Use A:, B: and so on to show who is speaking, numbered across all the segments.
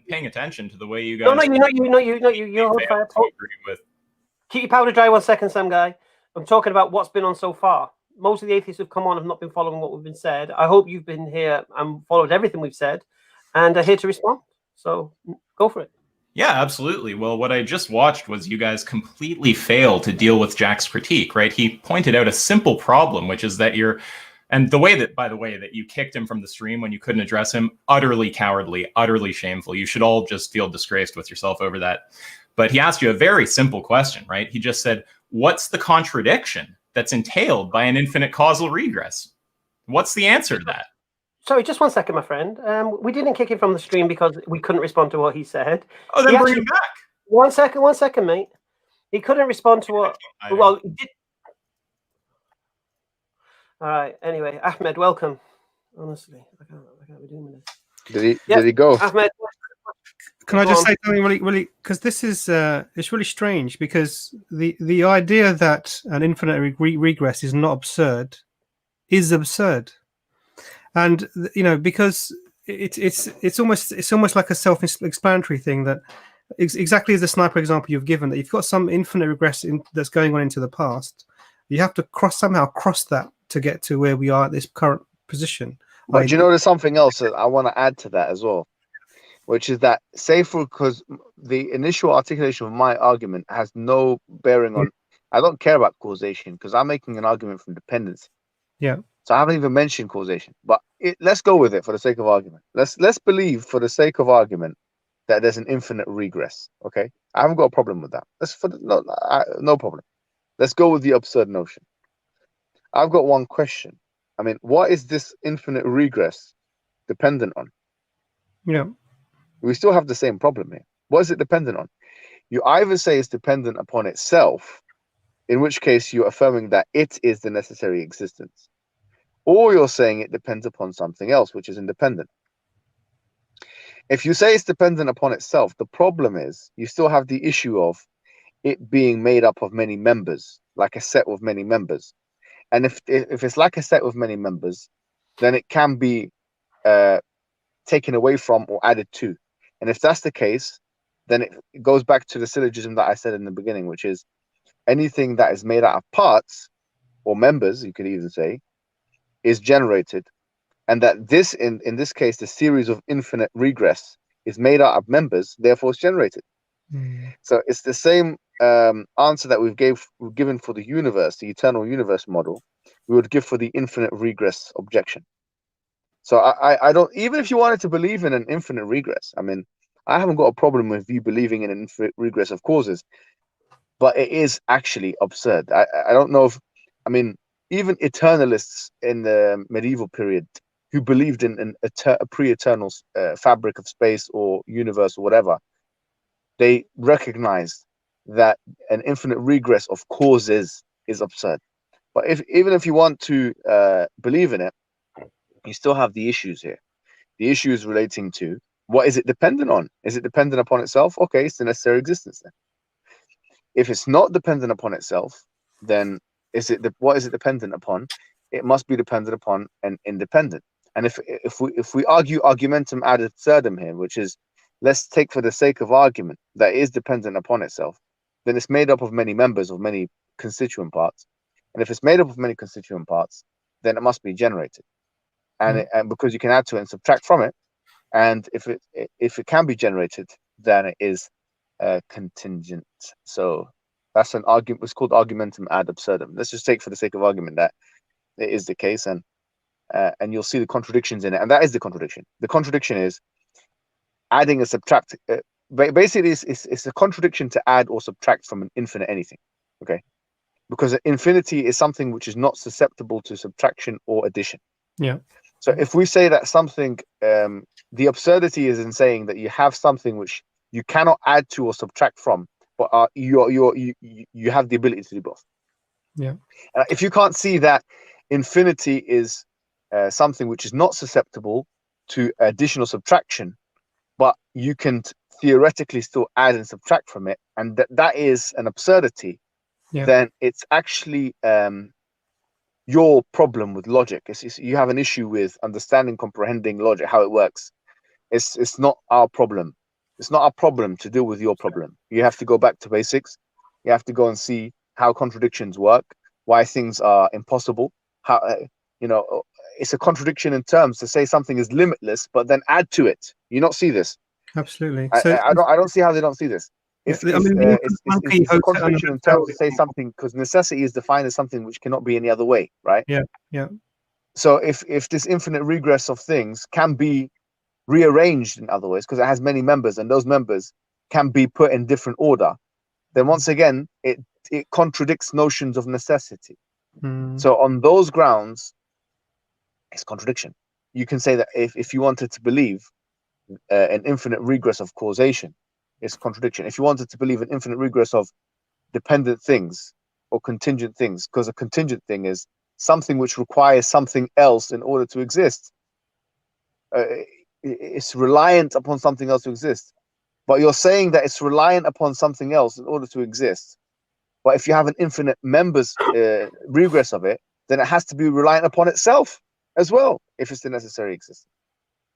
A: paying attention to the way you guys.
B: No, you hold fire. Keep your powder dry 1 second, Sam guy. I'm talking about what's been on so far. Most of the atheists who've come on have not been following what we've been said. I hope you've been here and followed everything we've said, and are here to respond. So go for it.
A: Yeah, absolutely. Well, what I just watched was you guys completely fail to deal with Jack's critique, right? He pointed out a simple problem, which is that and the way that, by the way, that you kicked him from the stream when you couldn't address him, utterly cowardly, utterly shameful. You should all just feel disgraced with yourself over that. But he asked you a very simple question, right? He just said, what's the contradiction that's entailed by an infinite causal regress? What's the answer to that?
B: Sorry, just 1 second, my friend. We didn't kick him from the stream because we couldn't respond to what he said.
A: Oh, then bring him back.
B: 1 second, mate. He couldn't respond to what... Well, he did... All right, anyway, Ahmed, welcome. Honestly, I can't be doing this.
C: Did he go?
B: Ahmed...
D: Can I just say something really, because this is it's really strange, because the idea that an infinite regress is not absurd is absurd. And because it's almost like a self-explanatory thing, that exactly as the sniper example you've given, that you've got some infinite regress that's going on into the past, you have to somehow cross that to get to where we are at this current position.
C: But do you know, there's something else that I want to add to that as well, which is that because the initial articulation of my argument has no bearing on, I don't care about causation because I'm making an argument from dependency.
D: Yeah.
C: So I haven't even mentioned causation, but let's go with it for the sake of argument. Let's believe for the sake of argument that there's an infinite regress. Okay, I haven't got a problem with that. No problem. Let's go with the absurd notion. I've got one question. I mean, what is this infinite regress dependent on?
D: Yeah,
C: we still have the same problem here. What is it dependent on? You either say it's dependent upon itself, in which case you're affirming that it is the necessary existence, or you're saying it depends upon something else, which is independent. If you say it's dependent upon itself, the problem is you still have the issue of it being made up of many members, like a set with many members. And if it's like a set with many members, then it can be taken away from or added to. And if that's the case, then it goes back to the syllogism that I said in the beginning, which is anything that is made out of parts or members, you could even say, is generated, and that this in this case the series of infinite regress is made out of members, therefore it's generated. So it's the same answer that we've given for the universe, the eternal universe model, we would give for the infinite regress objection. So I don't, even if you wanted to believe in an infinite regress, I mean, I haven't got a problem with you believing in an infinite regress of causes, but it is actually absurd. I don't know if, I mean, even eternalists in the medieval period who believed in a pre-eternal fabric of space or universe or whatever, they recognized that an infinite regress of causes is absurd. But even if you want to believe in it, you still have the issues here. The issues relating to what is it dependent on? Is it dependent upon itself? Okay, it's the necessary existence then. If it's not dependent upon itself, then what is it dependent upon? It must be dependent upon an independent. And if we argue argumentum ad absurdum here, which is let's take for the sake of argument that it is dependent upon itself, then it's made up of many members, of many constituent parts. And if it's made up of many constituent parts, then it must be generated. And because you can add to it and subtract from it, and if it can be generated, then it is contingent. So that's an argument. It's called argumentum ad absurdum. Let's just take for the sake of argument that it is the case, and you'll see the contradictions in it. And that is the contradiction. The contradiction is adding and subtract. Basically, it's a contradiction to add or subtract from an infinite anything. Okay, because infinity is something which is not susceptible to subtraction or addition.
D: Yeah.
C: So if we say that something, the absurdity is in saying that you have something which you cannot add to or subtract from, but you have the ability to do both.
D: Yeah.
C: If you can't see that infinity is something which is not susceptible to addition or subtraction, but you can theoretically still add and subtract from it, and that is an absurdity, then it's actually your problem with logic. You have an issue with understanding, comprehending logic, how it works. It's not our problem. It's not our problem to deal with your problem. You have to go back to basics. You have to go and see how contradictions work, why things are impossible. How it's a contradiction in terms to say something is limitless, but then add to it. You not see this?
D: Absolutely.
C: I don't see how they don't see this. It's a contradiction in terms to say something, because necessity is defined as something which cannot be any other way, right?
D: Yeah.
C: So if this infinite regress of things can be rearranged in other ways, because it has many members and those members can be put in different order, then once again it contradicts notions of necessity. So on those grounds, it's contradiction. You can say that if you wanted to believe an infinite regress of causation, it's contradiction. If you wanted to believe an infinite regress of dependent things or contingent things, because a contingent thing is something which requires something else in order to exist. It's reliant upon something else to exist. But you're saying that it's reliant upon something else in order to exist. But if you have an infinite members regress of it, then it has to be reliant upon itself as well, if it's the necessary existence.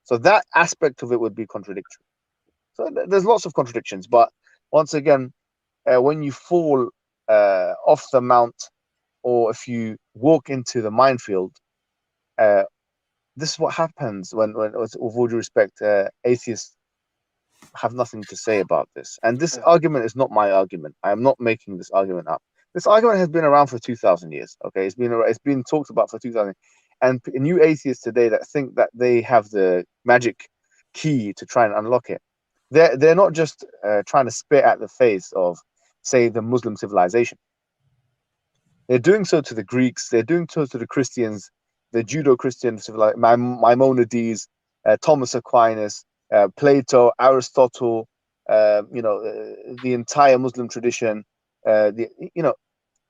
C: So that aspect of it would be contradictory. So there's lots of contradictions. But once again, when you fall off the mount, or if you walk into the minefield, this is what happens when with all due respect, atheists have nothing to say about this. And this argument is not my argument. I am not making this argument up. This argument has been around for 2,000 years. Okay, it's been talked about for 2,000. And new atheists today that think that they have the magic key to try and unlock it, they're not just trying to spit at the face of, say, the Muslim civilization. They're doing so to the Greeks. They're doing so to the Christians, the Judo-Christian civilization, Maimonides, Thomas Aquinas, Plato, Aristotle, the entire Muslim tradition.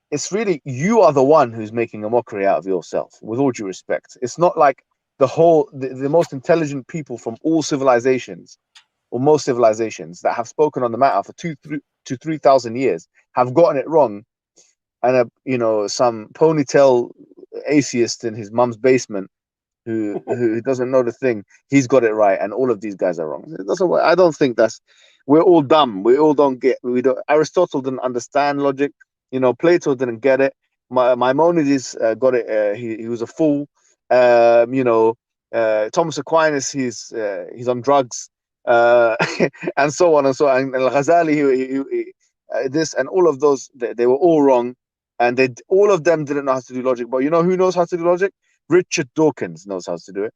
C: It's really, you are the one who's making a mockery out of yourself, with all due respect. It's not like the most intelligent people from all civilizations, or most civilizations that have spoken on the matter for 2,000 to 3,000 years have gotten it wrong. And some ponytail atheist in his mum's basement who doesn't know the thing, he's got it right, and all of these guys are wrong. I don't think we're all dumb. We all don't get. Aristotle didn't understand logic. Plato didn't get it. Maimonides got it. He was a fool. Thomas Aquinas, he's on drugs, and so on and so on. And Al-Ghazali, this and all of those, they were all wrong, and all of them didn't know how to do logic. But you know who knows how to do logic? Richard Dawkins knows how to do it.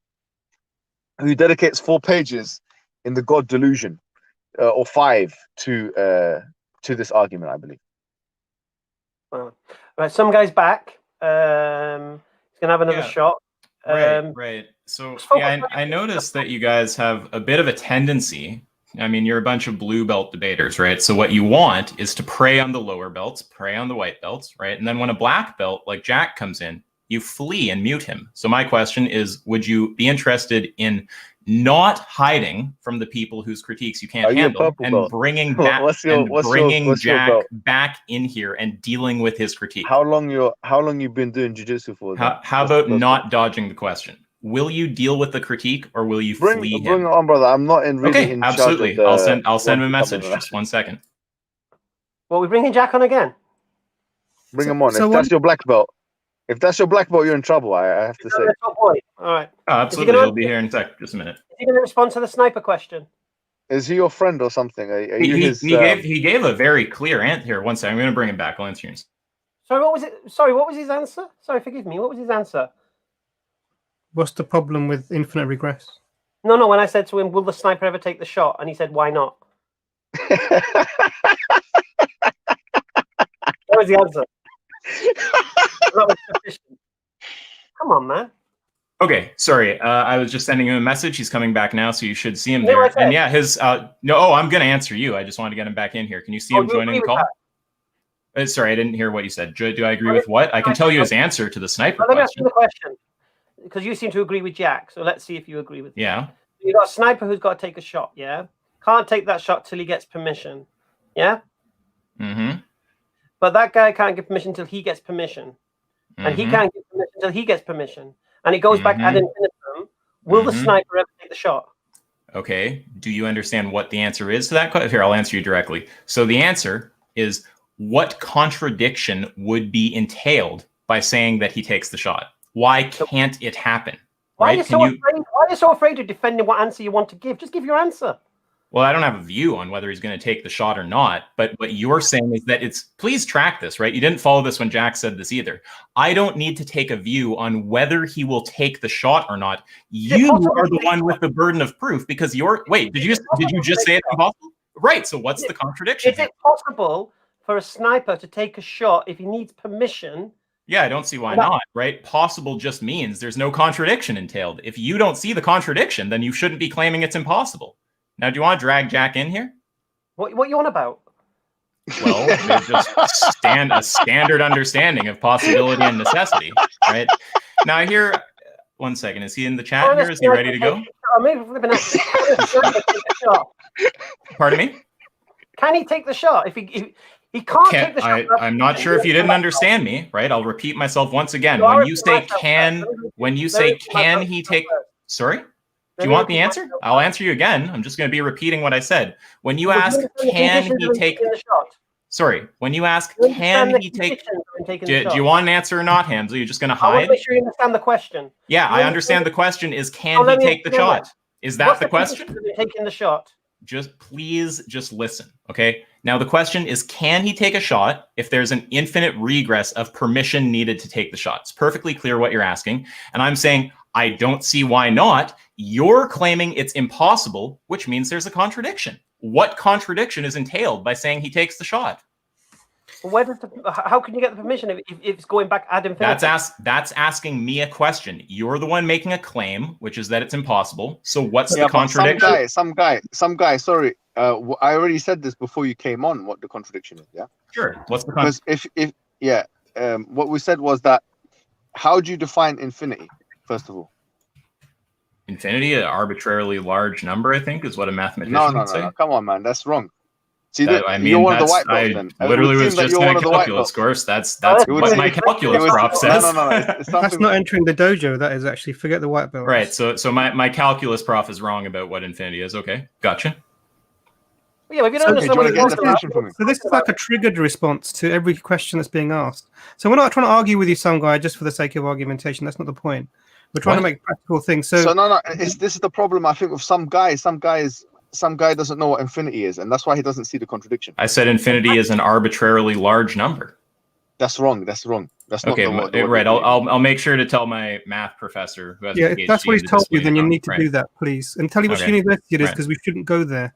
C: Who dedicates 4 pages in the God Delusion, or 5 to this argument, I believe.
B: Wow. Right, some guy's back. He's gonna have another shot.
A: Right. So I noticed that you guys have a bit of a tendency. I mean, you're a bunch of blue belt debaters, right? So what you want is to prey on the lower belts, prey on the white belts, right? And then when a black belt like Jack comes in, you flee and mute him. So my question is, would you be interested in not hiding from the people whose critiques you can't handle and bringing Jack back in here and dealing with his critique?
C: How long you've been doing jiu-jitsu for?
A: How about not dodging the question? Will you deal with the critique, or will you flee him?
C: Bring it on, brother. I'm not really in
A: absolutely.
C: charge of
A: I'll send him a message. Just 1 second.
B: Well, we're bringing Jack on again.
C: Bring him on. If that's your black belt, you're in trouble. I have to say.
B: All right.
A: Oh, absolutely. He'll be here in a sec. Just a minute.
B: Is he going to respond to the sniper question?
C: Is he your friend or something?
A: He gave a very clear answer. Here, 1 second. I'm going to bring him back. I'll answer yours.
B: Sorry, what was it? Sorry, what was his answer? Sorry, forgive me. What was his answer?
D: What's the problem with infinite regress?
B: No. When I said to him, "Will the sniper ever take the shot?" and he said, "Why not?" That was the answer. That was sufficient. Come on, man.
A: Okay, sorry. I was just sending him a message. He's coming back now, so you should see him there. And yeah, I'm going to answer you. I just want to get him back in here. Can you see him joining the call? Sorry, I didn't hear what you said. Do I agree with what? I can tell you his answer to the sniper
B: question. Let me ask you the question, because you seem to agree with Jack. So let's see if you agree with him.
A: Yeah.
B: You got a sniper who's got to take a shot. Yeah. Can't take that shot till he gets permission. Yeah.
A: Mm-hmm.
B: But that guy can't get permission till he gets permission, and he can't get permission till he gets permission, and it goes back ad infinitum. Will the sniper ever take the shot?
A: Okay. Do you understand what the answer is to that question? Here, I'll answer you directly. So the answer is, what contradiction would be entailed by saying that he takes the shot? Why can't it happen?
B: Why
A: Right?
B: are you so afraid of defending what answer you want to give? Just give your answer.
A: Well, I don't have a view on whether he's going to take the shot or not, but what you're saying is that please track this, right? You didn't follow this when Jack said this either. I don't need to take a view on whether he will take the shot or not. You are the one with the burden of proof because wait, did you just say it's impossible? Right, so what's the contradiction?
B: Is it possible for a sniper to take a shot if he needs permission?
A: Yeah, I don't see why not, right? Possible just means there's no contradiction entailed. If you don't see the contradiction, then you shouldn't be claiming it's impossible. Now, do you want to drag Jack in here?
B: What you on about?
A: Well, there's just a standard understanding of possibility and necessity, right? Now, here, one second. Is he in the chat here? Is he ready to go? Pardon me?
B: Can he take the shot? If he can't take the shot,
A: I'm not sure if you didn't understand me, right? I'll repeat myself once again. When you say can he take? Sorry. Do you want the answer? I'll answer you again. I'm just going to be repeating what I said. When you ask, can he take the shot? Sorry. When you ask, can he take? Do you want an answer or not, Hamza? You're just going to hide?
B: I want to make sure you understand the question.
A: Yeah, I understand the question is, can he take the shot? Is that the question?
B: Taking the shot.
A: Please listen, okay? Now the question is, can he take a shot if there's an infinite regress of permission needed to take the shot? It's perfectly clear what you're asking. And I'm saying, I don't see why not. You're claiming it's impossible, which means there's a contradiction. What contradiction is entailed by saying he takes the shot?
B: Well, how can you get the permission if it's going back ad infinitum?
A: That's asking me a question. You're the one making a claim, which is that it's impossible. So what's the contradiction?
C: Some guy. Sorry, I already said this before you came on. What the contradiction is? Yeah.
A: Sure. What's the contradiction?
C: Because what we said was that how do you define infinity? First of all,
A: infinity, an arbitrarily large number, I think, is what a mathematician would say.
C: No. Come on, man. That's wrong. See,
A: you're one of the white belts, then. I literally was just in a calculus course. That's what my calculus prof says.
C: No.
D: That's not entering the dojo. That is actually, forget the white belt.
A: Right. So my calculus prof is wrong about what infinity is. Okay. Gotcha.
B: Yeah, if you don't understand what
D: so this is like a triggered response to every question that's being asked. So we're not trying to argue with you, some guy, just for the sake of argumentation. That's not the point. We're trying to make practical things. So
C: no. This is the problem, I think, with some guy doesn't know what infinity is, and that's why he doesn't see the contradiction.
A: I said infinity is an arbitrarily large number.
C: That's wrong. That's not
A: okay. Right. I'll make sure to tell my math professor who has a PhD.
D: If that's what he's told you, then you need to do that, please, and tell you which university it is, because we shouldn't go there.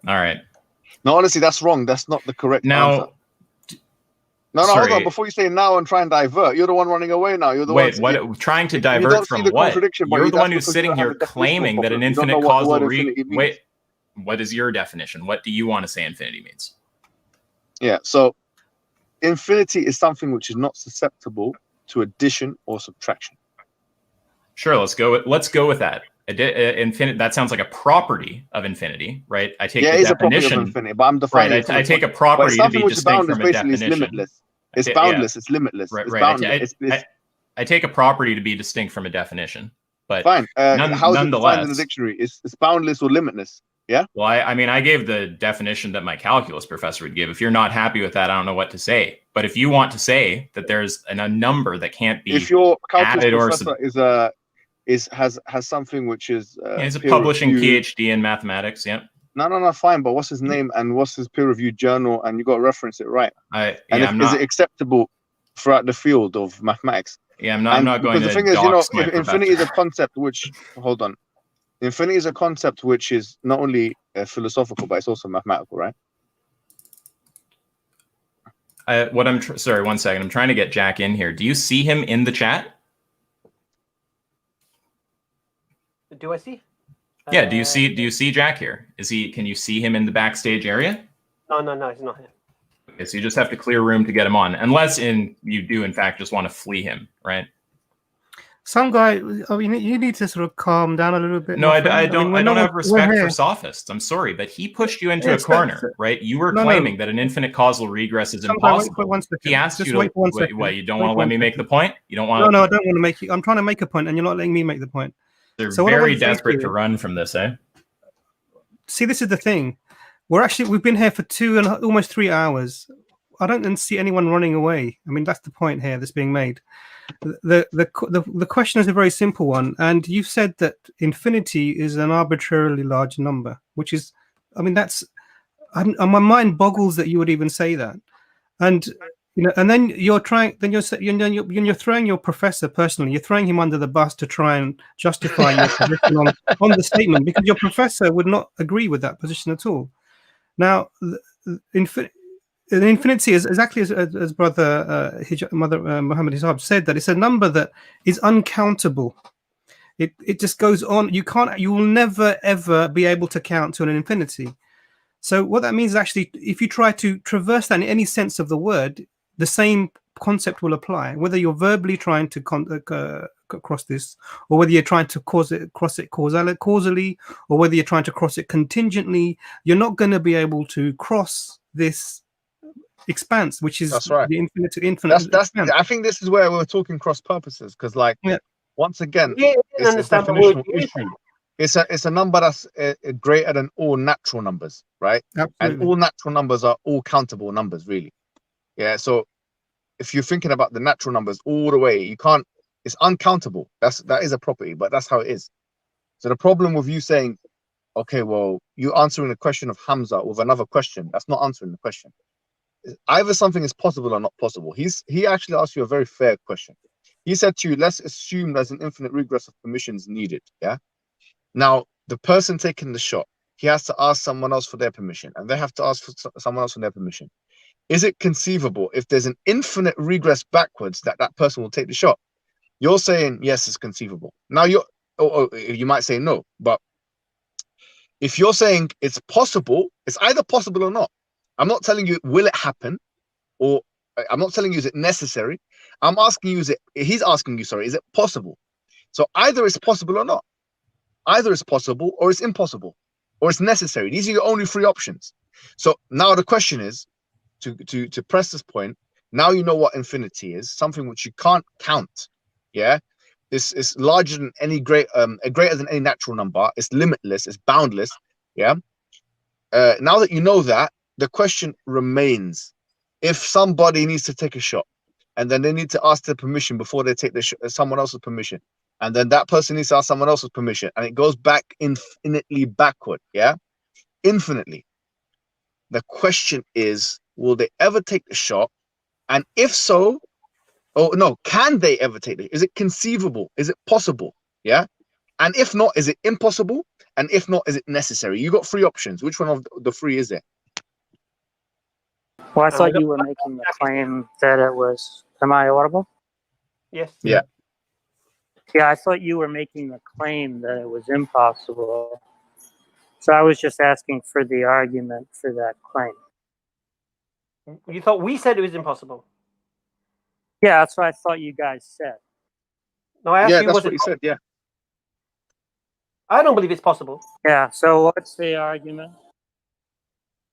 A: All right.
C: No, honestly, that's wrong. That's not the correct answer. No, hold on. Before you say now and try and divert, you're the one running away now. You're the
A: one trying to divert from what? You're the one who's sitting here claiming that an infinite causal Wait, what is your definition? What do you want to say infinity means?
C: Yeah, so infinity is something which is not susceptible to addition or subtraction.
A: Sure, let's go with that. Infinite. That sounds like a property of infinity, right? I take the definition. It's a property of infinity, but I'm defining it. I take a property to be distinct from a definition.
C: It's limitless. It's boundless. It's limitless.
A: Right. I take a property to be distinct from a definition, but
C: fine. How is it defined in the dictionary? It's boundless or limitless. Yeah.
A: Well, I gave the definition that my calculus professor would give. If you're not happy with that, I don't know what to say. But if you want to say that there's a number that can't be
C: if your calculus professor has something which is
A: he's a publishing PhD in mathematics. Yeah.
C: No, fine. But what's his name and what's his peer-reviewed journal? And you got to reference it right. Is it acceptable throughout the field of mathematics?
A: Yeah, I'm not going to.
C: Because the thing is, if infinity is a concept which infinity is a concept which is not only philosophical but it's also mathematical, right?
A: Sorry, 1 second. I'm trying to get Jack in here. Do you see him in the chat?
B: Do I see?
A: Yeah. Do you see Jack here? Can you see him in the backstage area?
B: No, he's not here.
A: Okay, so you just have to clear room to get him on, unless you do in fact just want to flee him, right?
D: Some guy. You need to sort of calm down a little bit.
A: No, I don't. I don't have respect for sophists. I'm sorry, but he pushed you into a corner, right? You were claiming that an infinite causal regress is impossible. He asked you to. What? You don't want to let me make the point? You don't want?
D: No, I don't want to make it. I'm trying to make a point, and you're not letting me make the point.
A: They're
D: So what I
A: very
D: want to say to
A: desperate
D: you-
A: to run from this, eh?
D: See, this is the thing. We've been here for almost 3 hours. I don't see anyone running away. I mean, that's the point here that's being made. The question is a very simple one, and you've said that infinity is an arbitrarily large number, which is, I mean, my mind boggles that you would even say that. And and then you're throwing your professor personally. You're throwing him under the bus to try and justify your position on the statement, because your professor would not agree with that position at all. Now, infinity is exactly as brother Muhammad Hijab said, that it's a number that is uncountable. It just goes on. You will never ever be able to count to an infinity. So what that means is, actually, if you try to traverse that in any sense of the word, the same concept will apply, whether you're verbally trying to cross this, or whether you're trying to cross it causally, or whether you're trying to cross it contingently. You're not going to be able to cross this expanse, which is
C: That's right.
D: the infinite.
C: That's I think this is where we're talking cross purposes, because once again, it's a definitional issue. It's a number that's greater than all natural numbers, right?
D: Absolutely.
C: And all natural numbers are all countable numbers, really. Yeah. So if you're thinking about the natural numbers all the way, you can't. It's uncountable. That is a property, but that's how it is. So the problem with you saying, okay, well, you answering the question of Hamza with another question, that's not answering the question. Either something is possible or not possible. He actually asked you a very fair question. He said to you, let's assume there's an infinite regress of permissions needed. Yeah. Now, the person taking the shot, he has to ask someone else for their permission, and they have to ask for someone else for their permission. Is it conceivable, if there's an infinite regress backwards, that person will take the shot? You're saying yes, it's conceivable. Now you might say no, but if you're saying it's possible, it's either possible or not. I'm not telling you will it happen, or I'm not telling you is it necessary. I'm asking you, he's asking you, sorry, is it possible? So either it's possible or not. Either it's possible, or it's impossible, or it's necessary. These are your only three options. So now the question is, to press this point, now you know what infinity is, something which you can't count. Yeah, it's larger than any greater than any natural number. It's limitless. It's boundless. Yeah. Now that you know that, the question remains: if somebody needs to take a shot, and then they need to ask their permission before they take someone else's permission, and then that person needs to ask someone else's permission, and it goes back infinitely backward. Yeah, infinitely. The question is, will they ever take the shot? And if so, can they ever take it? Is it conceivable? Is it possible? Yeah. And if not, is it impossible? And if not, is it necessary? You got three options. Which one of the three is it?
E: Well, I thought you were making the claim that it was. Am I audible?
B: Yes.
C: Yeah.
E: Yeah, I thought you were making the claim that it was impossible. So I was just asking for the argument for that claim.
B: You thought we said it was impossible?
E: Yeah, that's what I thought you guys said.
B: No, I asked you,
C: that's
B: was
C: what
B: it?
C: you said. Yeah.
B: I don't believe it's possible.
E: Yeah. So what's the argument?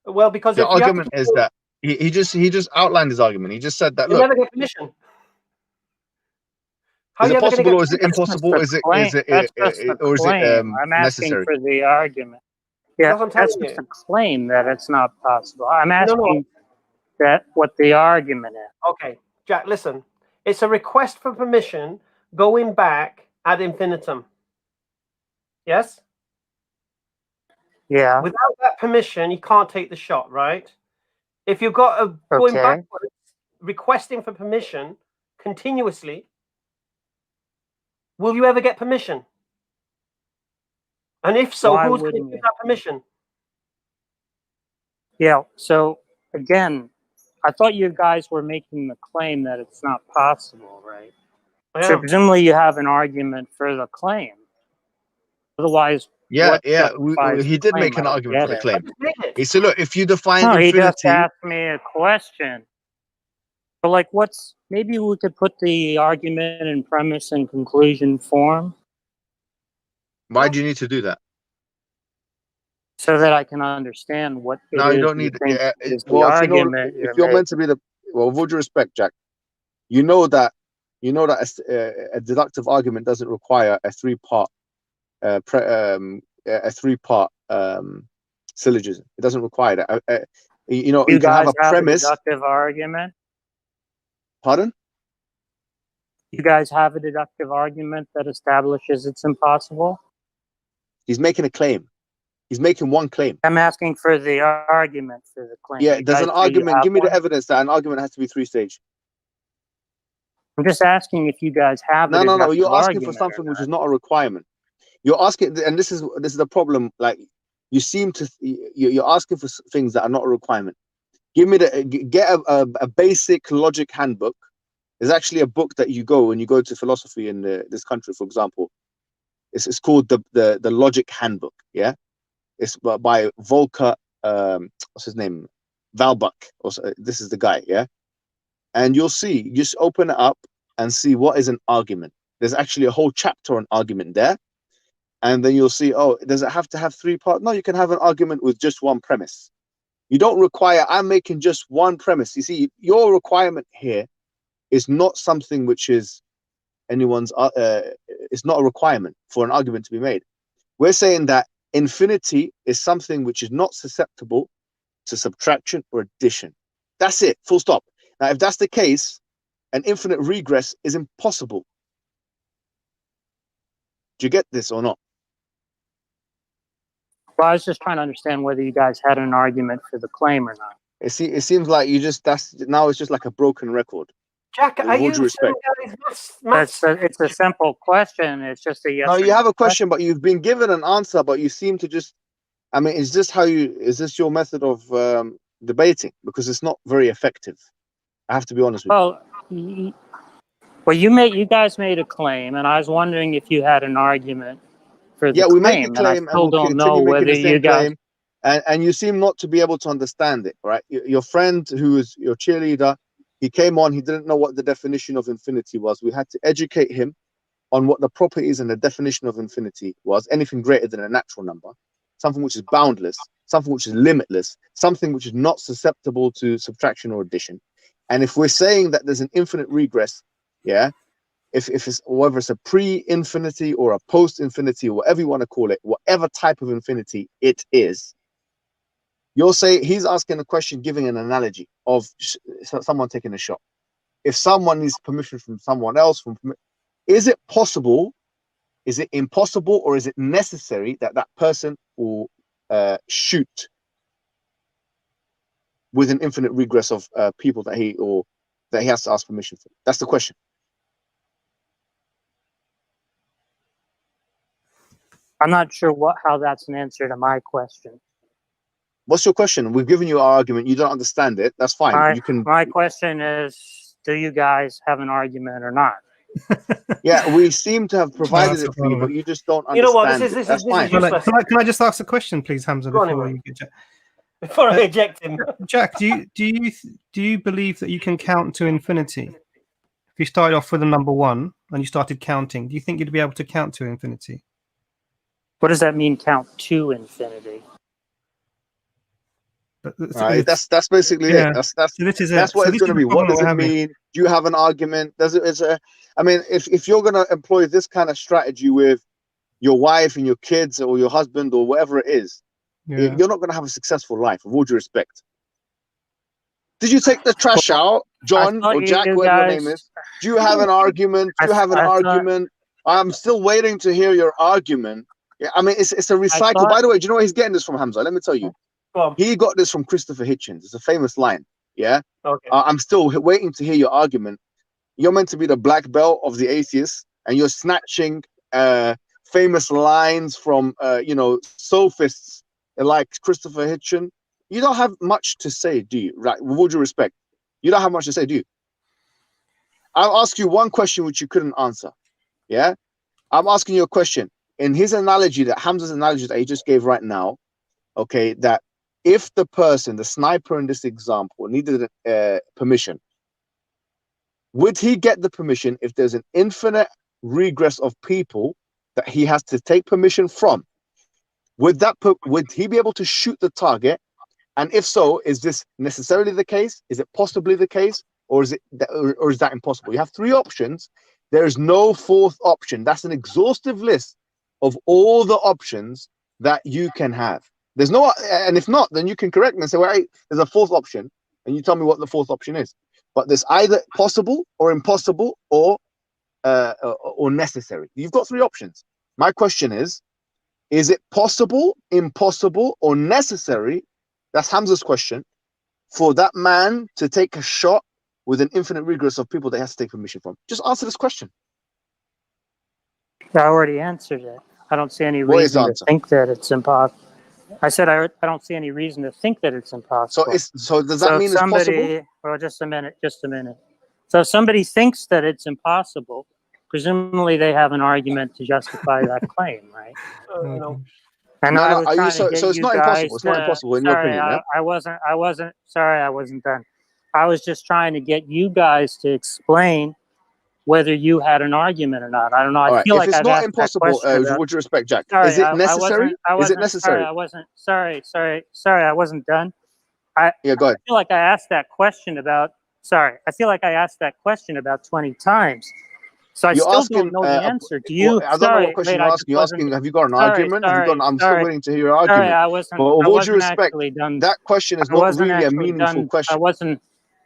B: Well, because
C: The
B: if you
C: argument is that he just outlined his argument. He just said that,
B: you
C: look,
B: never get permission. How
C: is
B: you
C: it
B: ever going to
C: possible
B: get
C: or is it
B: permission?
C: impossible? Is it
E: That's just the
C: or is
E: claim.
C: it
E: I'm asking
C: necessary?
E: for the argument. Yeah,
B: That's what I'm telling
E: that's just
B: you.
E: a claim that it's not possible. I'm asking
B: No.
E: that what the argument is.
B: Okay, Jack, listen. It's a request for permission going back ad infinitum. Yes?
E: Yeah.
B: Without that permission, you can't take the shot, right? If you've got a going
E: Okay.
B: backwards, requesting for permission continuously, will you ever get permission? And if so,
E: Why
B: who's going to
E: wouldn't
B: give
E: you?
B: that permission?
E: Yeah. So again, I thought you guys were making the claim that it's not possible, right?
B: I
E: So
B: am.
E: presumably you have an argument for the claim. Otherwise,
C: Yeah,
E: what
C: yeah.
E: justifies
C: He
E: the
C: did
E: claim?
C: make an
E: I
C: argument for the
E: get it.
C: claim.
B: Explain it.
C: He said, look, if you define
E: No, he just
C: infinity,
E: asked me a question. But like, maybe we could put the argument in premise and conclusion form
C: why do you need to do that?
E: so that I can understand what it
C: No,
E: is
C: you don't need.
E: think
C: Yeah,
E: is the
C: well,
E: argument
C: if you're meant to be well, with all due respect, Jack, you know that a deductive argument doesn't require a three-part a three-part syllogism. It doesn't require that. You know,
E: You
C: you can have
E: guys
C: a premise.
E: a deductive argument.
C: Pardon?
E: You guys have a deductive argument that establishes it's impossible?
C: He's making a claim. He's making one claim.
E: I'm asking for the argument for the claim.
C: Yeah,
E: You
C: there's
E: guys
C: an
E: say you
C: argument.
E: have
C: Give me the
E: one?
C: evidence that an argument has to be three-stage.
E: I'm just asking if you guys have
C: No,
E: a
C: no, no.
E: deductive
C: You're asking for
E: argument
C: something
E: or
C: which
E: not.
C: is not a requirement. You're asking, and this is the problem. Like, you seem to you're asking for things that are not a requirement. Give me get a basic logic handbook. There's actually a book that you go when you go to philosophy in this country, for example. It's called the Logic Handbook. Yeah, it's by Volker. What's his name? Valbuck. Also, this is the guy. Yeah, and you'll see. You just open it up and see what is an argument. There's actually a whole chapter on argument there, and then you'll see. Oh, does it have to have three parts? No, you can have an argument with just one premise. You don't require. I'm making just one premise. You see, your requirement here is not something which is anyone's. It's not a requirement for an argument to be made. We're saying that infinity is something which is not susceptible to subtraction or addition. That's it. Full stop. Now, if that's the case, an infinite regress is impossible. Do you get this or not?
E: Well, I was just trying to understand whether you guys had an argument for the claim or not.
C: It seems like you just now it's just like a broken record.
B: Jack,
C: With
B: are
C: all
B: you
C: due respect.
E: It's a simple question. It's just a yes.
C: No,
E: or
C: you have
E: no
C: a question, but you've been given an answer, but you seem to just. I mean, is this your method of debating? Because it's not very effective. I have to be honest with you.
E: Well, you guys made a claim, and I was wondering if you had an argument for the
C: Yeah, we
E: claim.
C: make a claim,
E: and I still don't know
C: continue making
E: whether
C: the same
E: you guys.
C: claim, and you seem not to be able to understand it. Right? Your friend, who is your cheerleader, he came on. He didn't know what the definition of infinity was. We had to educate him on what the properties and the definition of infinity was. Anything greater than a natural number, something which is boundless, something which is limitless, something which is not susceptible to subtraction or addition. And if we're saying that there's an infinite regress, yeah, if it's whether it's a pre-infinity or a post-infinity or whatever you want to call it, whatever type of infinity it is, you'll say he's asking a question, giving an analogy of someone taking a shot. If someone needs permission from someone else, is it possible? Is it impossible, or is it necessary that that person will shoot with an infinite regress of people that he has to ask permission for? That's the question.
E: I'm not sure how that's an answer to my question.
C: What's your question? We've given you our argument. You don't understand it. That's fine. You can.
E: My question is, do you guys have an argument or not?
C: Yeah, we seem to have provided it for you, but you just don't understand.
B: You know what? This
C: That's fine.
D: Can I just ask a question, please, Hamza,
B: before I eject him?
D: Jack, do you believe that you can count to infinity? If you started off with a number 1 and you started counting, do you think you'd be able to count to infinity?
E: What does that mean, count to infinity?
C: Right, that's basically it. That's what it's going to be. What does it mean? Do you have an argument? I mean, if you're going to employ this kind of strategy with your wife and your kids or your husband or whatever it is, you're not going to have a successful life, with all due respect. Did you take the trash out, John or Jack, whatever your name is? Do you have an argument? Do you have an argument? I'm still waiting to hear your argument. Yeah, I mean, it's a recycle. By the way, do you know where he's getting this from, Hamza? Let me tell you. He got this from Christopher Hitchens. It's a famous line. Yeah.
B: Okay.
C: I'm still waiting to hear your argument. You're meant to be the black belt of the atheists, and you're snatching famous lines from sophists like Christopher Hitchens. You don't have much to say, do you? Right? With all due respect, you don't have much to say, do you? I'll ask you one question which you couldn't answer. Yeah. I'm asking you a question. In his analogy, Hamza's analogy that he just gave right now, okay, that if the person, the sniper in this example, needed permission, would he get the permission if there's an infinite regress of people that he has to take permission from? Would he be able to shoot the target? And if so, is this necessarily the case? Is it possibly the case? Or is that impossible? You have 3 options. There is no 4th option. That's an exhaustive list of all the options that you can have. There's no, and if not, then you can correct me and say, well, hey, there's a fourth option, and you tell me what the fourth option is. But there's either possible or impossible or necessary. You've got three options. My question is it possible, impossible, or necessary? That's Hamza's question. For that man to take a shot with an infinite regress of people that he has to take permission from. Just answer this question.
E: I already answered it. I don't see any
C: What is the
E: reason to
C: answer?
E: think that it's impossible. I said I don't see any reason to think that it's impossible.
C: So does that mean it's possible?
E: Well, just a minute. So if somebody thinks that it's impossible, presumably they have an argument to justify that claim, right?
B: No.
E: And
C: No,
E: I
C: no,
E: was
C: are you
E: trying
C: so
E: to get
C: so it's
E: you
C: not
E: guys
C: impossible. It's not impossible in your
E: sorry,
C: opinion, yeah?
E: I wasn't sorry, I wasn't done. I was just trying to get you guys to explain whether you had an argument or not. I don't know.
C: All
E: I
C: right.
E: feel
C: If
E: like
C: it's
E: I've
C: not
E: asked
C: impossible,
E: that question
C: would you respect, Jack?
E: sorry,
C: Is it necessary?
E: I wasn't,
C: Is it necessary?
E: Sorry, I wasn't done. I
C: Go ahead.
E: feel like I asked that question about. Sorry, I feel like I asked that question about 20 times. So I
C: You're
E: still
C: asking,
E: don't know the answer. Do you?
C: I don't know what question you're asking. You're asking, have you got an argument? Have you got? I'm still waiting to hear your argument.
E: Sorry, I wasn't.
C: But with
E: I
C: all
E: wasn't
C: due respect,
E: actually done.
C: that question is
E: I
C: not
E: wasn't
C: really a
E: actually
C: meaningful
E: done.
C: question.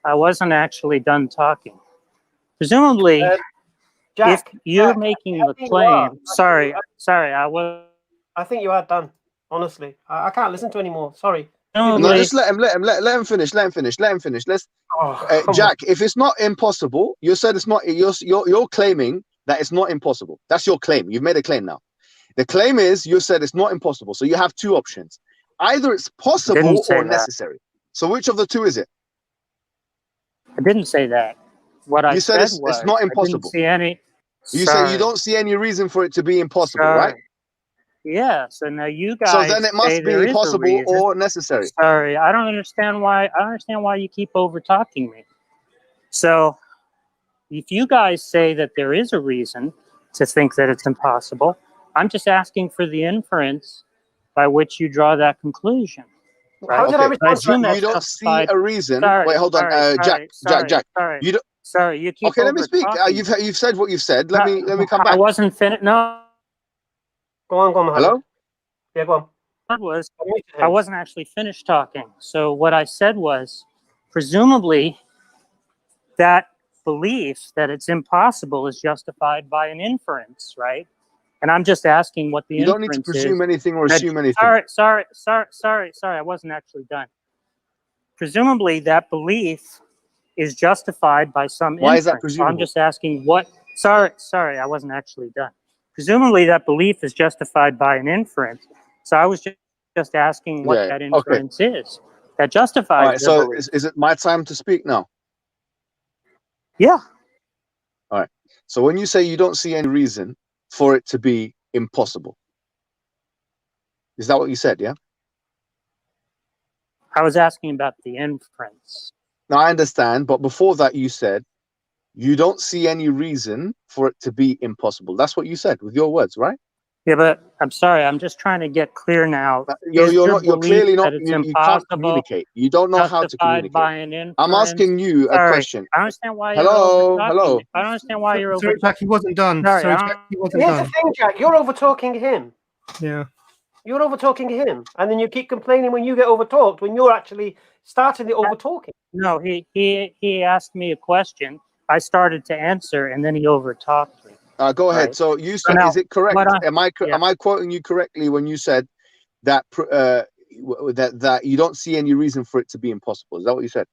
E: I wasn't actually done talking. Presumably,
B: Jack,
E: if you're
B: Jack,
E: making
B: I
E: the
B: think you are.
E: claim, sorry, I was.
B: I think you are done. Honestly, I can't listen to anymore. Sorry.
C: No,
E: Presumably,
C: just let him finish. Let's,
B: Oh,
C: Jack. If it's not impossible, you said it's not. You're claiming that it's not impossible. That's your claim. You've made a claim now. The claim is you said it's not impossible. So you have two options. Either it's possible
E: Didn't say
C: or
E: that.
C: necessary. So which of the two is it?
E: I didn't say that. What I
C: You said
E: said
C: it's not
E: I
C: impossible.
E: didn't see any.
C: You say you don't see any reason for it to be impossible,
E: Sorry.
C: right?
E: Yeah. So now you guys.
C: So then it
E: say
C: must
E: there
C: be
E: is a
C: possible
E: reason.
C: or necessary.
E: Sorry, I don't understand why. I don't understand why you keep over talking me. So, if you guys say that there is a reason to think that it's impossible, I'm just asking for the inference by which you draw that conclusion. Right?
B: How did I
C: Okay.
B: respond to
E: assume
B: that?
E: that's
C: You don't see
E: justified.
C: a reason.
E: Sorry,
C: Wait, hold on,
E: sorry,
C: Jack.
E: Sorry,
C: You don't.
E: sorry. You keep.
C: Okay, let me speak.
E: over-talking
C: You've said what you've said. Let me come
E: I
C: back.
E: wasn't finished. No,
B: Go on, Mohammed.
C: Hello.
B: Yeah, go on.
E: was I wasn't actually finished talking. So what I said was, presumably, that belief that it's impossible is justified by an inference, right? And I'm just asking what the
C: You don't need to
E: inference
C: presume
E: is.
C: anything or assume anything.
E: Sorry. I wasn't actually done. Presumably, that belief is justified by some
C: Why
E: inference.
C: is that
E: So I'm
C: presumable?
E: just asking what. Sorry, I wasn't actually done. Presumably, that belief is justified by an inference. So I was just asking what that inference is that justifies.
C: All right. So
E: belief.
C: is it my time to speak now?
E: Yeah.
C: All right. So when you say you don't see any reason for it to be impossible, is that what you said? Yeah.
E: I was asking about the inference.
C: Now I understand, but before that you said you don't see any reason for it to be impossible. That's what you said with your words, right?
E: Yeah, but I'm sorry. I'm just trying to get clear now.
C: You're clearly not.
E: That it's
C: You can't communicate. You don't know how to communicate.
E: By an inference.
C: I'm asking you a question.
E: I understand why
C: Hello.
E: you're
C: Hello.
E: I don't understand why you're over.
D: Sorry, Jack, he wasn't done.
E: Sorry,
D: Jack, he wasn't
B: Here's
D: done.
B: the thing, Jack. You're over talking him.
D: Yeah.
B: You're over talking him, and then you keep complaining when you get over talked when you're actually starting the over talking.
E: No, he asked me a question. I started to answer, and then he over talked me.
C: Go ahead.
E: Right.
C: So you said,
E: now,
C: is it correct? Am I
E: yeah.
C: quoting you correctly when you said that that you don't see any reason for it to be impossible? Is that what you said?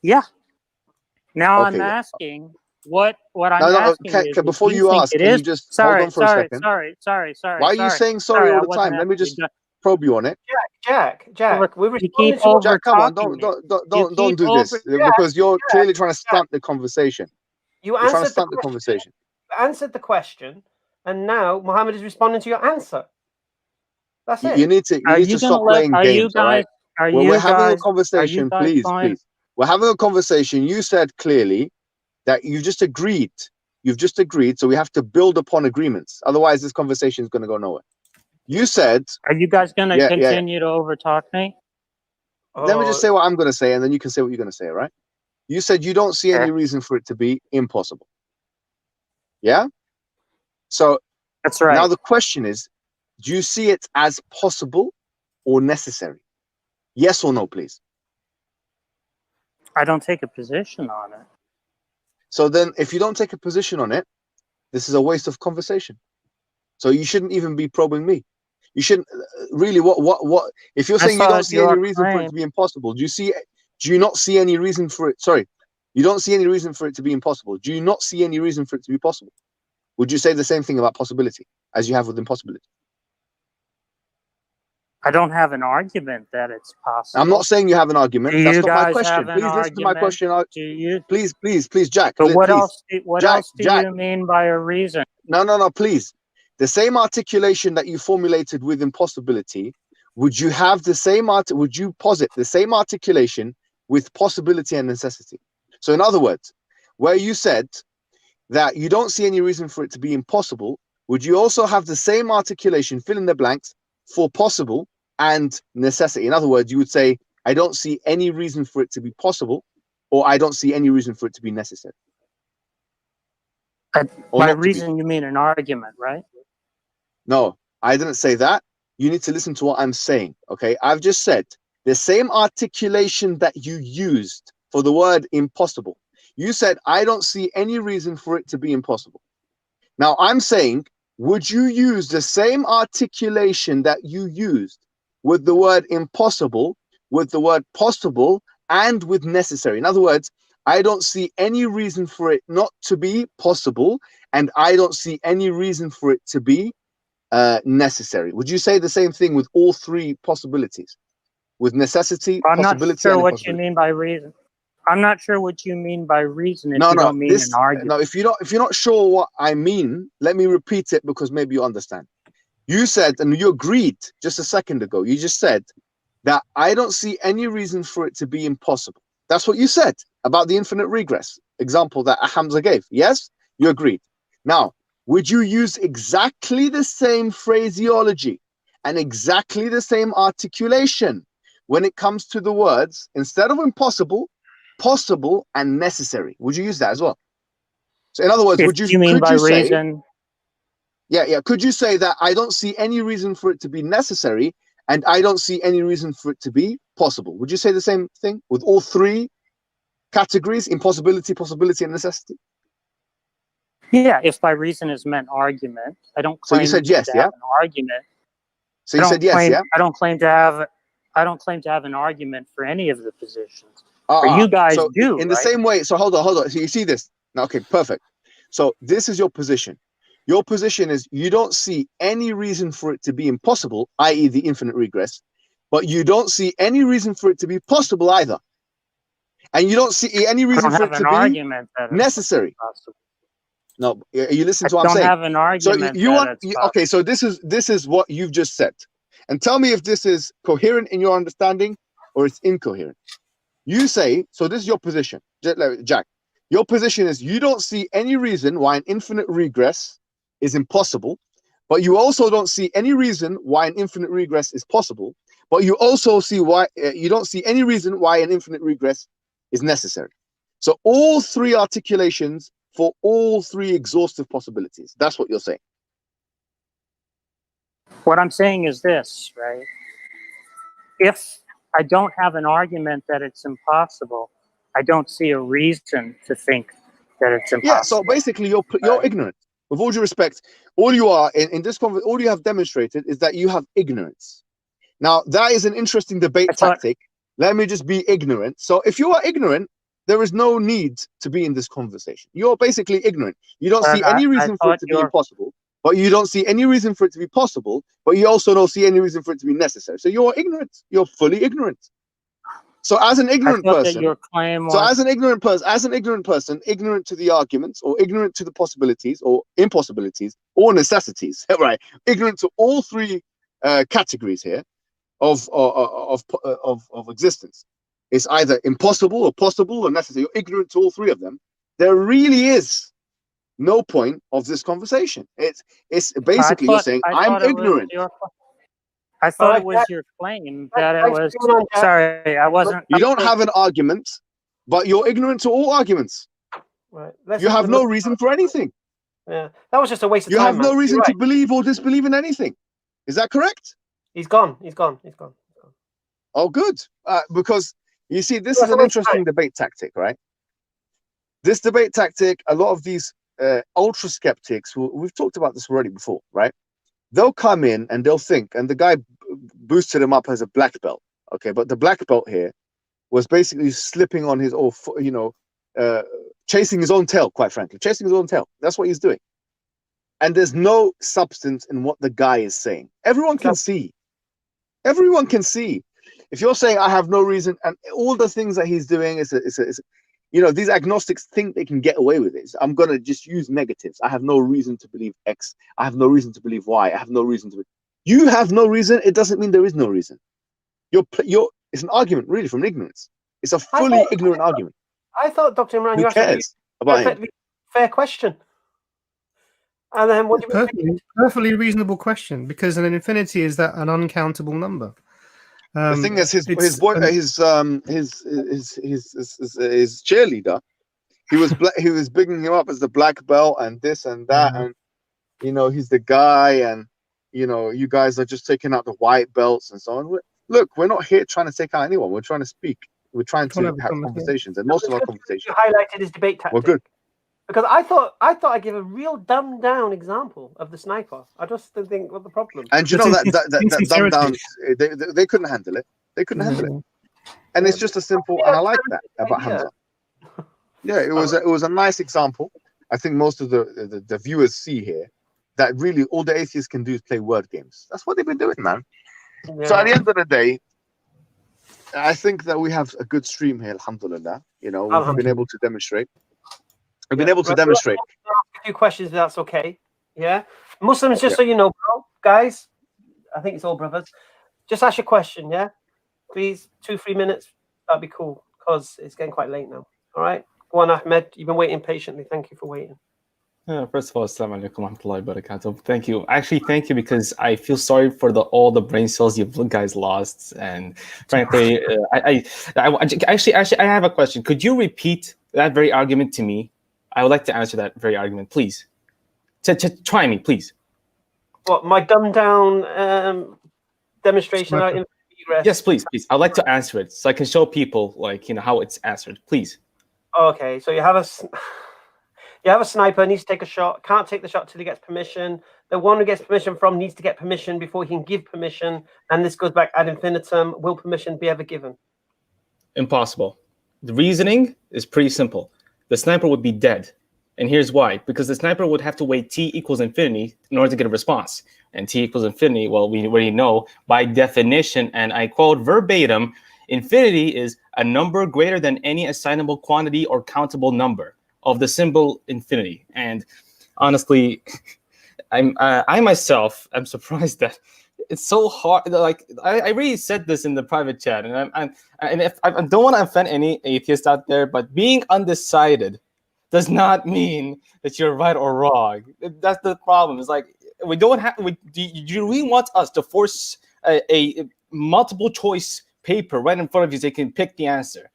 E: Yeah. Now
C: Okay,
E: I'm asking what I'm
C: No,
E: asking is
C: before you ask, can you just hold on for a second?
E: Sorry.
C: Why are you saying sorry all the time? Let me just probe you on it.
B: Jack, we're
E: You keep
B: responding to what
C: Jack, come on,
E: over-talking
C: don't do this because you're clearly trying to stunt the conversation.
B: you
C: You're trying to
B: answered.
C: stunt the conversation.
B: Answered the question, and now Mohammed is responding to your answer. That's it.
C: You need to stop playing games, all right? We're having a conversation, please. We're having a conversation. You said clearly that you just agreed. You've just agreed, so we have to build upon agreements. Otherwise, this conversation is going to go nowhere. You said...
E: Are you guys going to continue to overtalk me?
C: Let me just say what I'm going to say, and then you can say what you're going to say, all right? You said you don't see any reason for it to be impossible. Yeah? So
E: That's right.
C: Now the question is, do you see it as possible or necessary? Yes or no, please.
E: I don't take a position on it.
C: So then, if you don't take a position on it, this is a waste of conversation. So you shouldn't even be probing me. You shouldn't really. What? If you're saying you don't see any reason for it to be impossible, do you not see any reason for it? Sorry, you don't see any reason for it to be impossible. Do you not see any reason for it to be possible? Would you say the same thing about possibility as you have with impossibility?
E: I don't have an argument that it's possible.
C: I'm not saying you have an argument.
E: Do
C: That's
E: you
C: not my
E: guys
C: question.
E: have an
C: Please listen to my
E: argument?
C: question.
E: Do you?
C: Please, Jack.
E: But what
C: please.
E: else? What
C: Jack,
E: else do
C: Jack.
E: you mean by a reason?
C: No, please. The same articulation that you formulated with impossibility, would you have the same would you posit the same articulation with possibility and necessity? So in other words, where you said that you don't see any reason for it to be impossible, would you also have the same articulation, fill in the blanks, for possible and necessity? In other words, you would say, I don't see any reason for it to be possible, or I don't see any reason for it to be necessary.
E: By reason, you mean an argument, right?
C: No, I didn't say that. You need to listen to what I'm saying, okay? I've just said the same articulation that you used for the word impossible. You said, I don't see any reason for it to be impossible. Now, I'm saying, would you use the same articulation that you used with the word impossible, with the word possible, and with necessary? In other words, I don't see any reason for it not to be possible, and I don't see any reason for it to be necessary. Would you say the same thing with all three possibilities? With necessity,
E: I'm not
C: possibility,
E: sure
C: and
E: what you mean by reason. I'm not sure what you mean by reason if you don't mean an argument.
C: No, if you're not sure what I mean, let me repeat it because maybe you understand. You said, and you agreed just a second ago, you just said that I don't see any reason for it to be impossible. That's what you said about the infinite regress example that Hamza gave. Yes, you agreed. Now, would you use exactly the same phraseology and exactly the same articulation when it comes to the words, instead of impossible, possible, and necessary? Would you use that as well? So in other words,
E: could
C: you say that I don't see any reason for it to be necessary and I don't see any reason for it to be possible? Would you say the same thing with all three categories, impossibility, possibility, and necessity?
E: Yeah, if by reason is meant argument, I don't claim
C: so you said yes,
E: to have an argument.
C: So you said yes, yeah?
E: I don't claim to have an argument for any of the positions. You guys do.
C: In the same way, so hold on. So you see this? Now, okay, perfect. So this is your position. Your position is you don't see any reason for it to be impossible, i.e. the infinite regress, but you don't see any reason for it to be possible either. And you don't see any reason for it to be necessary. No, you listen to what I'm saying.
E: I don't have an argument.
C: So you want okay? So this is what you've just said, and tell me if this is coherent in your understanding or it's incoherent. You say so. This is your position, Jack. Your position is you don't see any reason why an infinite regress is impossible, but you also don't see any reason why an infinite regress is possible. But you also see why you don't see any reason why an infinite regress is necessary. So all three articulations for all three exhaustive possibilities. That's what you're saying.
E: What I'm saying is this, right? If I don't have an argument that it's impossible, I don't see a reason to think that it's impossible.
C: Yeah, so basically you're ignorant. With all due respect, all you are in this conversation, all you have demonstrated is that you have ignorance. Now, that is an interesting debate tactic. Let me just be ignorant. So if you are ignorant, there is no need to be in this conversation. You're basically ignorant. You don't see any reason for it to be impossible, but you don't see any reason for it to be possible, but you also don't see any reason for it to be necessary. So you're ignorant. You're fully ignorant. So as an ignorant person, ignorant to the arguments or ignorant to the possibilities or impossibilities or necessities, right? Ignorant to all three categories here of existence. It's either impossible or possible or necessary. You're ignorant to all three of them. There really is no point of this conversation. It's basically you're saying I'm ignorant.
E: I thought it was your claim that it was. Sorry, I wasn't.
C: You don't have an argument, but you're ignorant to all arguments.
B: Right.
C: You have no reason for anything.
B: Yeah, that was just a waste of
C: You
B: time.
C: have no
B: man.
C: reason
B: You're
C: to
B: right.
C: believe or disbelieve in anything. Is that correct?
B: He's gone. He's gone. He's gone. He's gone.
C: Oh, good. Because you see, this
B: Well,
C: is
B: it's a
C: an
B: waste of
C: interesting debate tactic, right? This debate tactic, a lot of these ultra skeptics, we've talked about this already before, right? They'll come in and they'll think, and the guy boosted him up as a black belt, okay? But the black belt here was basically slipping on his, or chasing his own tail, quite frankly, chasing his own tail. That's what he's doing. And there's no substance in what the guy is saying. Everyone can see. Everyone can see. If you're saying I have no reason, and all the things that he's doing is these agnostics think they can get away with it. I'm gonna just use negatives. I have no reason to believe X. I have no reason to believe Y. I have no reason to. You have no reason. It doesn't mean there is no reason. It's an argument really from ignorance. It's a fully ignorant argument.
B: I thought, Dr. Imran, you
C: Who
B: asked a
C: cares about him?
B: fair question. And then what do you
D: perfectly reasonable question, because an infinity is that an uncountable number.
C: The thing is, his cheerleader, he was bigging him up as the black belt and this and that, and he's the guy, and you guys are just taking out the white belts and so on. Look, we're not here trying to take out anyone. We're trying to speak. We're trying to have conversations, and most of our conversations
B: you highlighted his debate tactic.
C: Well, good.
B: Because I thought I'd give a real dumbed down example of the sniper. I just didn't think what the problem.
C: And that dumbed down, they couldn't handle it. They couldn't handle it. And it's just a simple, and I like that about Hamza. Yeah, it was a nice example. I think most of the viewers see here that really all the atheists can do is play word games. That's what they've been doing, man. Yeah. So at the end of the day, I think that we have a good stream here, alhamdulillah. We've been able to demonstrate. We've been able to demonstrate.
B: A few questions, if that's okay. Yeah. Muslims, just so you know, bro, guys, I think it's all brothers. Just ask your question, yeah? Please, 2-3 minutes. That'd be cool, because it's getting quite late now. All right? Go on, Ahmed. You've been waiting patiently. Thank you for waiting.
F: First of all, assalamu alaikum wa rahmatullahi wa barakatuh. Thank you. Actually, thank you, because I feel sorry for all the brain cells you guys lost. And frankly, I have a question. Could you repeat that very argument to me? I would like to answer that very argument, please. Try me, please.
B: What, my dumbed down demonstration?
F: Yes, please. I'd like to answer it so I can show people, how it's answered. Please.
B: Okay, so you have a sniper, needs to take a shot, can't take the shot till he gets permission. The one who gets permission from needs to get permission before he can give permission, and this goes back ad infinitum. Will permission be ever given?
F: Impossible. The reasoning is pretty simple. The sniper would be dead. And here's why. Because the sniper would have to wait t equals infinity in order to get a response. And t equals infinity, well, we already know by definition, and I quote verbatim, infinity is a number greater than any assignable quantity or countable number of the symbol infinity. And honestly, I myself am surprised that it's so hard. I really said this in the private chat, and if I don't want to offend any atheists out there, but being undecided does not mean that you're right or wrong. That's the problem. It's like we don't have. Do you really want us to force a multiple choice paper right in front of you so you can pick the answer?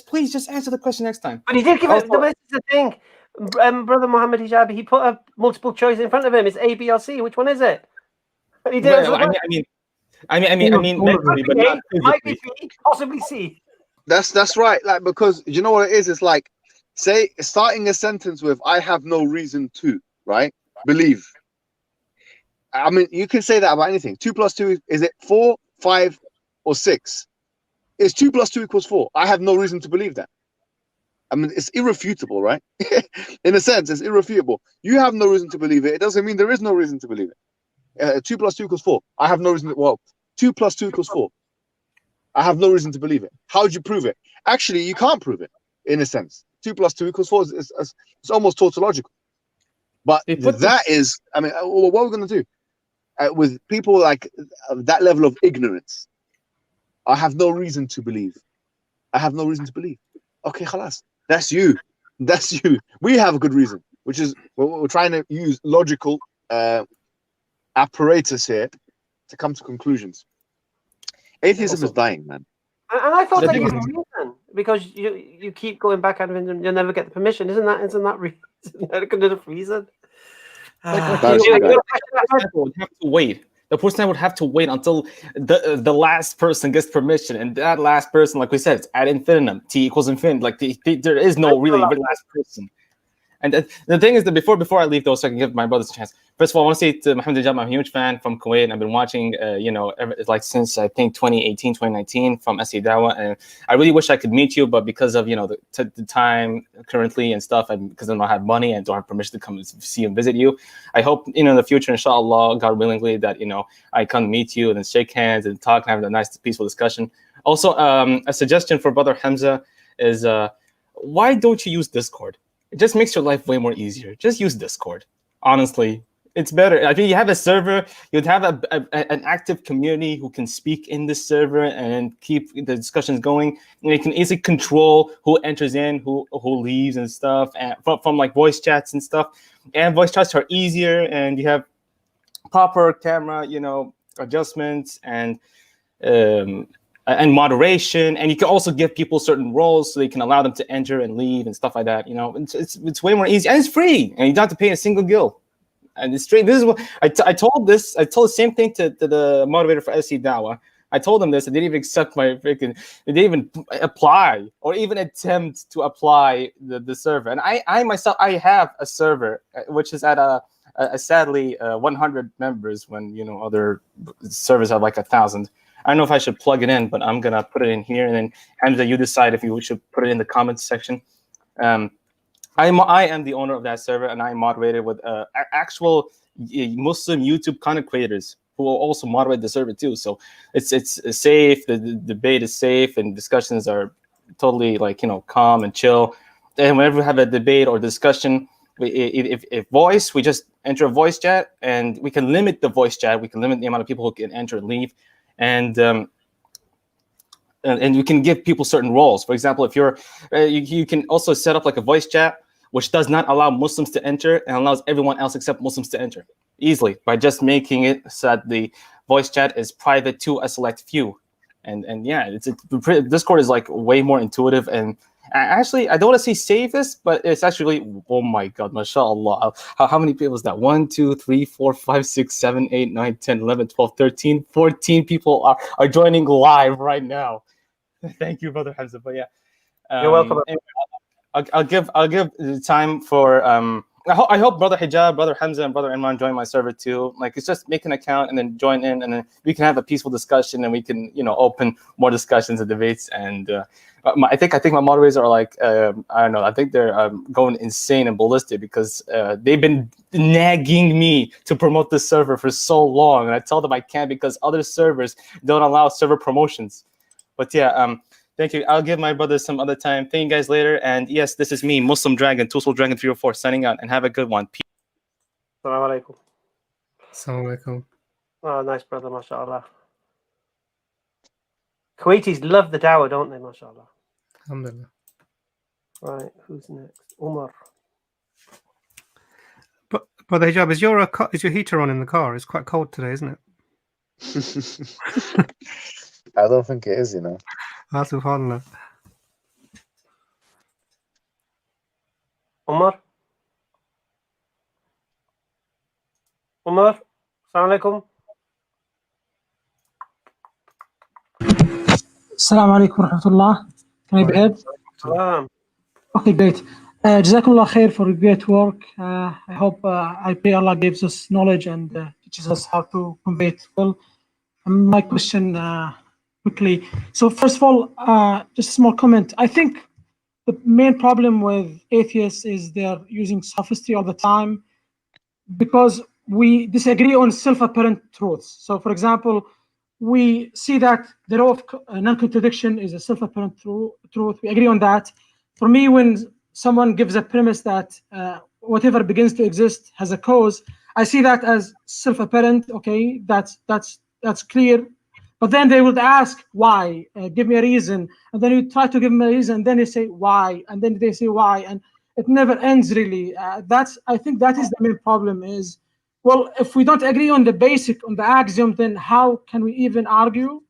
F: Please answer the question next time.
B: But he did give it. This is the thing, Brother Muhammad Hijabi. He put a multiple choice in front of him. It's A, B, or C. Which one is it? He did.
F: Mentally, but not physically.
B: Might be B, possibly C.
C: That's right. Because you know what it is. It's like, say, starting a sentence with "I have no reason to," right? Believe. You can say that about anything. 2 + 2 is it 4, 5, or 6? It's 2 + 2 = 4. I have no reason to believe that. It's irrefutable, right? In a sense, it's irrefutable. You have no reason to believe it. It doesn't mean there is no reason to believe it. 2 + 2 = 4. I have no reason to. Well, 2 + 2 = 4. I have no reason to believe it. How would you prove it? Actually, you can't prove it. In a sense, 2 + 2 = 4 is almost tautological. But that is, what are we going to do with people like that level of ignorance? I have no reason to believe. I have no reason to believe. Okay, khalas. That's you. That's you. We have a good reason, which is we're trying to use logical apparatus here to come to conclusions. Atheism is dying, man.
B: And I thought that you have a reason, because you keep going back out of it and you'll never get the permission. Isn't that a good enough reason?
C: That's
B: You-
C: right.
B: you-
F: would have to wait. The person would have to wait until the last person gets permission, and that last person, like we said, it's ad infinitum. T equals infinite. Like there is no really last person. And the thing is that before I leave, though, so I can give my brothers a chance. First of all, I want to say to Mohammed Hijab, I'm a huge fan from Kuwait, and I've been watching, like since I think 2018, 2019 from SE Dawa, and I really wish I could meet you, but because of the time currently and stuff, and because I don't have money and don't have permission to come and see and visit you, I hope in the future, inshallah, God willingly, that I come meet you and then shake hands and talk and have a nice peaceful discussion. Also, a suggestion for Brother Hamza is why don't you use Discord? It just makes your life way more easier. Just use Discord. Honestly, it's better. I think you have a server, you'd have an active community who can speak in this server and keep the discussions going. And you can easily control who enters in, who leaves and stuff, and from like voice chats and stuff. And voice chats are easier, and you have proper camera, adjustments and moderation, and you can also give people certain roles so they can allow them to enter and leave and stuff like that. It's way more easy, and it's free, and you don't have to pay a single gil. And it's straight. This is what I told the same thing to the moderator for SC Dawa. I told them this, and they didn't even accept my freaking. They didn't even apply or even attempt to apply the server. And I myself, I have a server which is at a sadly 100 members when other servers have like 1,000. I don't know if I should plug it in, but I'm gonna put it in here, and then Hamza, you decide if you should put it in the comments section. I am the owner of that server, and I moderated with actual Muslim YouTube content creators who will also moderate the server too. So it's safe. The debate is safe, and discussions are totally calm and chill. And whenever we have a debate or discussion, if voice, we just enter a voice chat, and we can limit the voice chat. We can limit the amount of people who can enter and leave. And you can give people certain roles. For example, if you're, you can also set up like a voice chat, which does not allow Muslims to enter and allows everyone else except Muslims to enter easily by just making it so that the voice chat is private to a select few. And yeah, Discord is like way more intuitive, and actually, I don't want to say safest, but it's actually, oh my God, mashallah. How many people is that? 1, 2, 3, 4, 5, 6, 7, 8, 9, 10, 11, 12, 13, 14 people are joining live right now. Thank you, Brother Hamza. But yeah,
B: You're welcome.
F: Anyway, I'll give the time for I hope Brother Hijab, Brother Hamza, and Brother Imran join my server too. Like, it's just make an account and then join in, and then we can have a peaceful discussion, and we can open more discussions and debates. And I think my moderators are like I don't know. I think they're going insane and ballistic because they've been nagging me to promote this server for so long, and I tell them I can't because other servers don't allow server promotions. But yeah, thank you. I'll give my brothers some other time. Thank you guys later. And yes, this is me, Muslim Dragon, Tusul Dragon 304, signing out, and have a good one. Peace.
B: Assalamu alaikum.
D: Assalamu alaikum.
B: Oh, nice brother, mashallah. Kuwaitis love the dawah, don't they, mashallah?
D: Alhamdulillah.
B: Right, who's next? Umar.
D: But the hijab, is your heater on in the car? It's quite cold today, isn't it?
C: I don't think it is,
D: Subhanallah.
B: Umar? Umar? Assalamu alaikum.
G: Assalamu alaikum warahmatullah. Can I be heard?
B: Salam.
G: Okay, great. Jazakumullah khair for great work. I hope, I pray Allah gives us knowledge and teaches us how to convey it well. My question quickly. So first of all, just a small comment. I think the main problem with atheists is they're using sophistry all the time because we disagree on self-apparent truths. So for example, we see that the law of non-contradiction is a self-apparent truth. We agree on that. For me, when someone gives a premise that whatever begins to exist has a cause, I see that as self-apparent. Okay, that's clear. But then they would ask why, give me a reason, and then you try to give them a reason, and then they say why, and then they say why, and it never ends really. I think that is the main problem. Is, well, if we don't agree on the basic, on the axiom, then how can we even argue?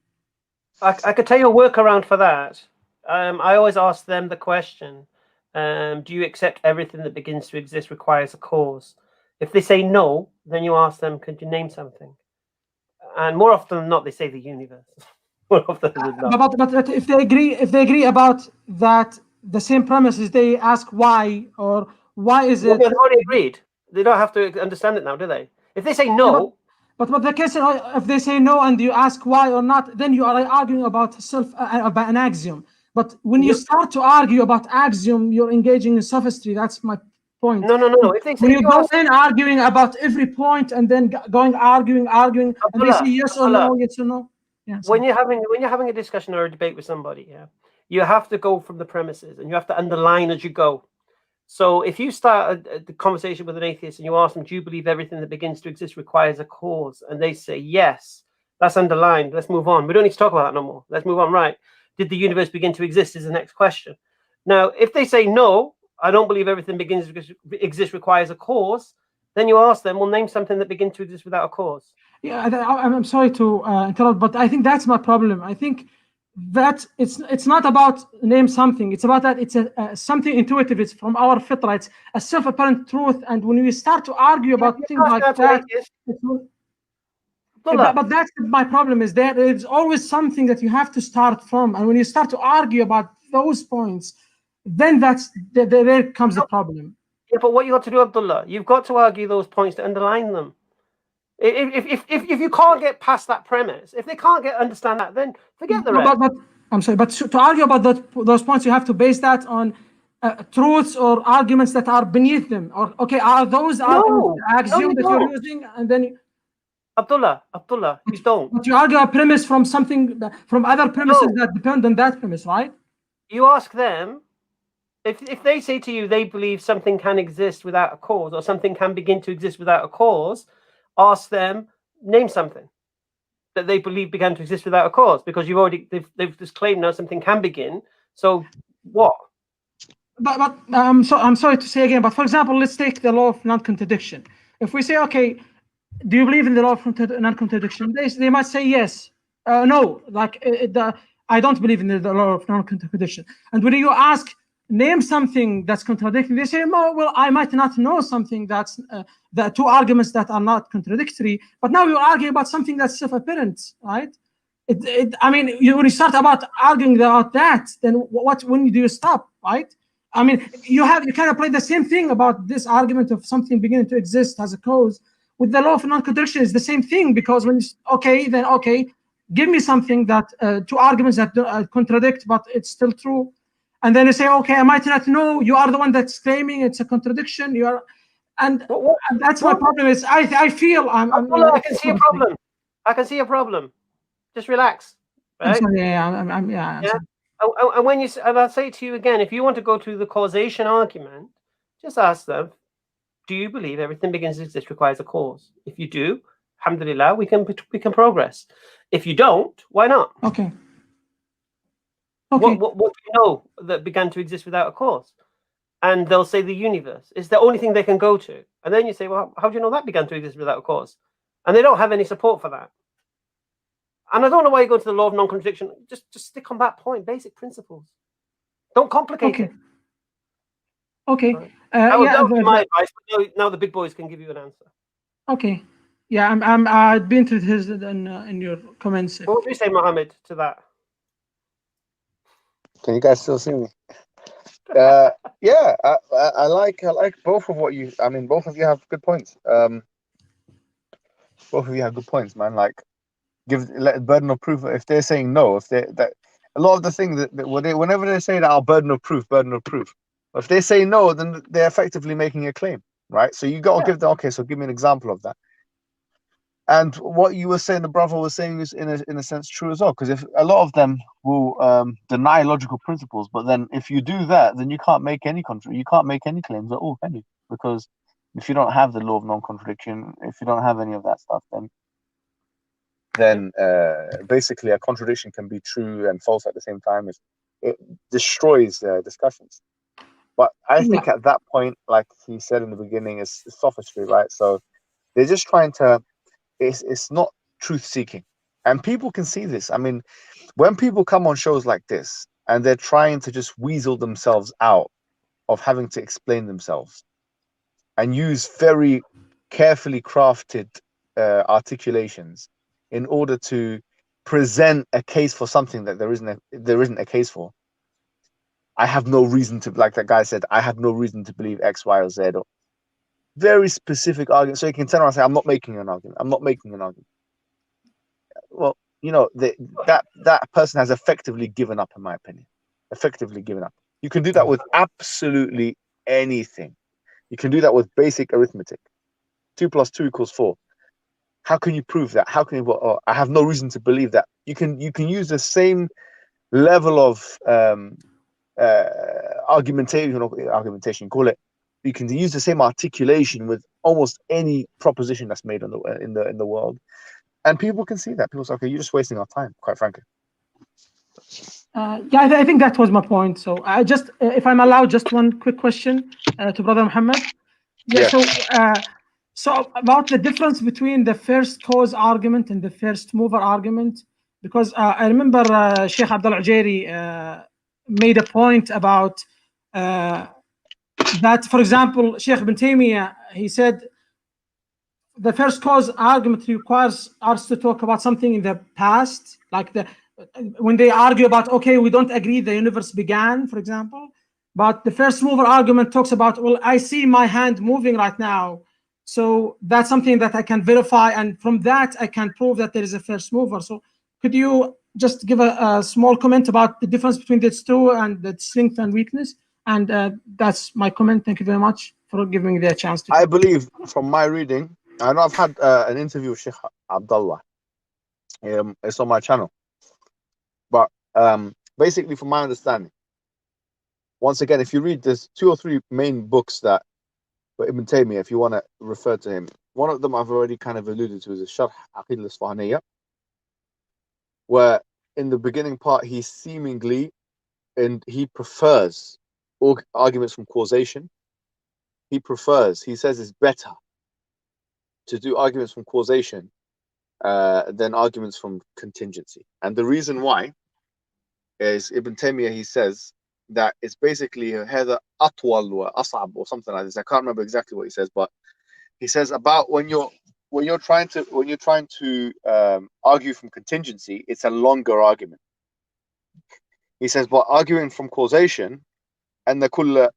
B: I could tell you a workaround for that. I always ask them the question, do you accept everything that begins to exist requires a cause? If they say no, then you ask them, could you name something? And more often than not, they say the universe. More often than not.
G: But if they agree about that, the same premises, they ask why, or why is
B: Well,
G: it?
B: they've already agreed. They don't have to understand it now, do they? If they say no,
G: but the case, if they say no and you ask why or not, then you are arguing about about an axiom. But when you start to argue about axiom, you're engaging in sophistry. That's my point.
B: No. If they say
G: when you go in arguing about every point and then going arguing, and they say yes or no, yes or no. Yeah,
B: when you're having a discussion or a debate with somebody, you have to go from the premises and you have to underline as you go. So if you start the conversation with an atheist and you ask them, do you believe everything that begins to exist requires a cause? And they say yes, that's underlined. Let's move on. We don't need to talk about that no more. Let's move on. Right. Did the universe begin to exist is the next question. Now, if they say no, I don't believe everything begins to exist requires a cause, then you ask them, well, name something that begins to exist without a cause.
G: Yeah, I'm sorry to interrupt, but I think that's my problem. I think that it's not about name something. It's about that it's something intuitive. It's from our fitra. It's a self-apparent truth. And when we start to argue about things like that, but that's my problem. Is that there's always something that you have to start from, and when you start to argue about those points, then there comes the problem.
B: Yeah, but what you got to do, Abdullah, you've got to argue those points to underline them. If you can't get past that premise, if they can't understand that, then forget the rest.
G: But I'm sorry, but to argue about those points, you have to base that on truths or arguments that are beneath them. Or are those axioms that you're using, and then
B: Abdullah, you don't.
G: But you argue a premise from other premises that depend on that premise, right?
B: You ask them. If they say to you they believe something can exist without a cause, or something can begin to exist without a cause, ask them, name something that they believe began to exist without a cause, because they've disclaimed now something can begin. So what?
G: But I'm sorry to say again, but for example, let's take the law of non-contradiction. If we say, okay, do you believe in the law of non-contradiction? They might say yes, no, I don't believe in the law of non-contradiction. And when you ask, name something that's contradictory, they say, no, well, I might not know something that's the two arguments that are not contradictory, but now you're arguing about something that's self-apparent, right? I mean, when you start about arguing about that, then when do you stop, right? I mean, you kind of play the same thing about this argument of something beginning to exist as a cause. With the law of non-contradiction, is the same thing, because when give me something that two arguments that contradict, but it's still true. And then you say, okay, I might not know. You are the one that's claiming it's a contradiction. And that's my problem. Is I feel I
B: can see a problem. I can see a problem. Just relax. Right?
G: I'm sorry, yeah.
B: And I'll say to you again, if you want to go to the causation argument, just ask them, do you believe everything begins to exist requires a cause? If you do, alhamdulillah, we can progress. If you don't, why not?
G: Okay.
B: What do you know that began to exist without a cause? And they'll say the universe is the only thing they can go to. And then you say, well, how do you know that began to exist without a cause? And they don't have any support for that. And I don't know why you go to the law of non-contradiction. Just stick on that point, basic principles. Don't complicate it.
G: Okay.
B: Right. That would be my advice. But now the big boys can give you an answer.
G: Okay. Yeah, I'd be interested in your comments.
B: What would you say, Mohammed, to that?
C: Can you guys still see me? Yeah, I like both of what you. I mean, both of you have good points. Both of you have good points, man. Like, let burden of proof. If they're saying no, that a lot of the things that whenever they say that, burden of proof. If they say no, then they're effectively making a claim, right? So you got to give them. Okay, so give me an example of that. And what you were saying, the brother was saying, is in a sense true as well. Because if a lot of them will deny logical principles, but then if you do that, then you can't make any claims at all, can you? Because if you don't have the law of non-contradiction, if you don't have any of that stuff, then basically a contradiction can be true and false at the same time. It destroys discussions. But I think at that point, like he said in the beginning, it's sophistry, right? So they're just trying to. It's not truth seeking, and people can see this. I mean, when people come on shows like this and they're trying to just weasel themselves out of having to explain themselves and use very carefully crafted articulations in order to present a case for something that there isn't a case for. I have no reason to, like that guy said, I have no reason to believe X, Y, or Z. Or very specific argument. So you can turn around and say, I'm not making an argument. I'm not making an argument. Well, you know, that person has effectively given up, in my opinion. Effectively given up. You can do that with absolutely anything. You can do that with basic arithmetic. 2 + 2 = 4. How can you prove that? How can you? Oh, I have no reason to believe that. You can use the same level of argumentation. Call it. You can use the same articulation with almost any proposition that's made in the world, and people can see that. People say, "Okay, you're just wasting our time." Quite frankly.
G: Yeah, I think that was my point. So I just, if I'm allowed, just one quick question to Brother Muhammad. Yeah. So about the difference between the first cause argument and the first mover argument, because I remember Sheikh Abdul Ujayri made a point about that. For example, Sheikh Ibn Taymiyyah, he said the first cause argument requires us to talk about something in the past, like when they argue about, okay, we don't agree the universe began, for example, but the first mover argument talks about, well, I see my hand moving right now, so that's something that I can verify, and from that I can prove that there is a first mover. So could you just give a small comment about the difference between these two and the strength and weakness? And that's my comment. Thank you very much for giving me the chance to.
C: I believe, from my reading, I know I've had an interview with Sheikh Abdullah. It's on my channel. But basically, from my understanding, once again, if you read, there's 2 or 3 main books that Ibn Taymiyyah, if you want to refer to him, one of them I've already kind of alluded to is the Sharh Aqid al-Isfahaniyya, where in the beginning part he seemingly, and he prefers arguments from causation. He says it's better to do arguments from causation than arguments from contingency. And the reason why is Ibn Taymiyyah, he says that it's basically هذا أطول وأصعب or something like this. I can't remember exactly what he says, but he says about when you're trying to argue from contingency, it's a longer argument. He says, but arguing from causation, أن كل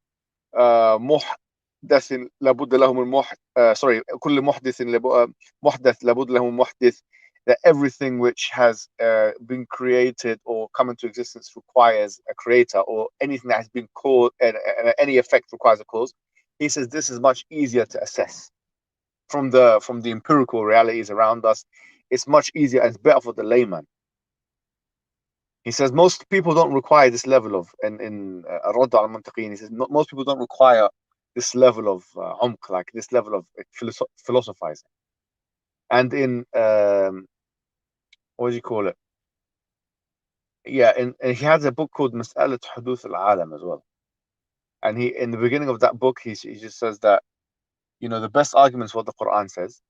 C: محدث لابد له كل محدث لابد له محدث, that everything which has been created or come into existence requires a creator, or anything that has been caused, and any effect requires a cause. He says this is much easier to assess from the empirical realities around us. It's much easier and it's better for the layman. He says most people don't require this level of, in Radd al-Mantiqiyin, he says most people don't require this level of umq, like this level of philosophizing. And in what do you call it? Yeah, and he has a book called Mas'alat Huduth al-Alam as well. And he, in the beginning of that book, he just says that, you know, the best argument is what the Quran says.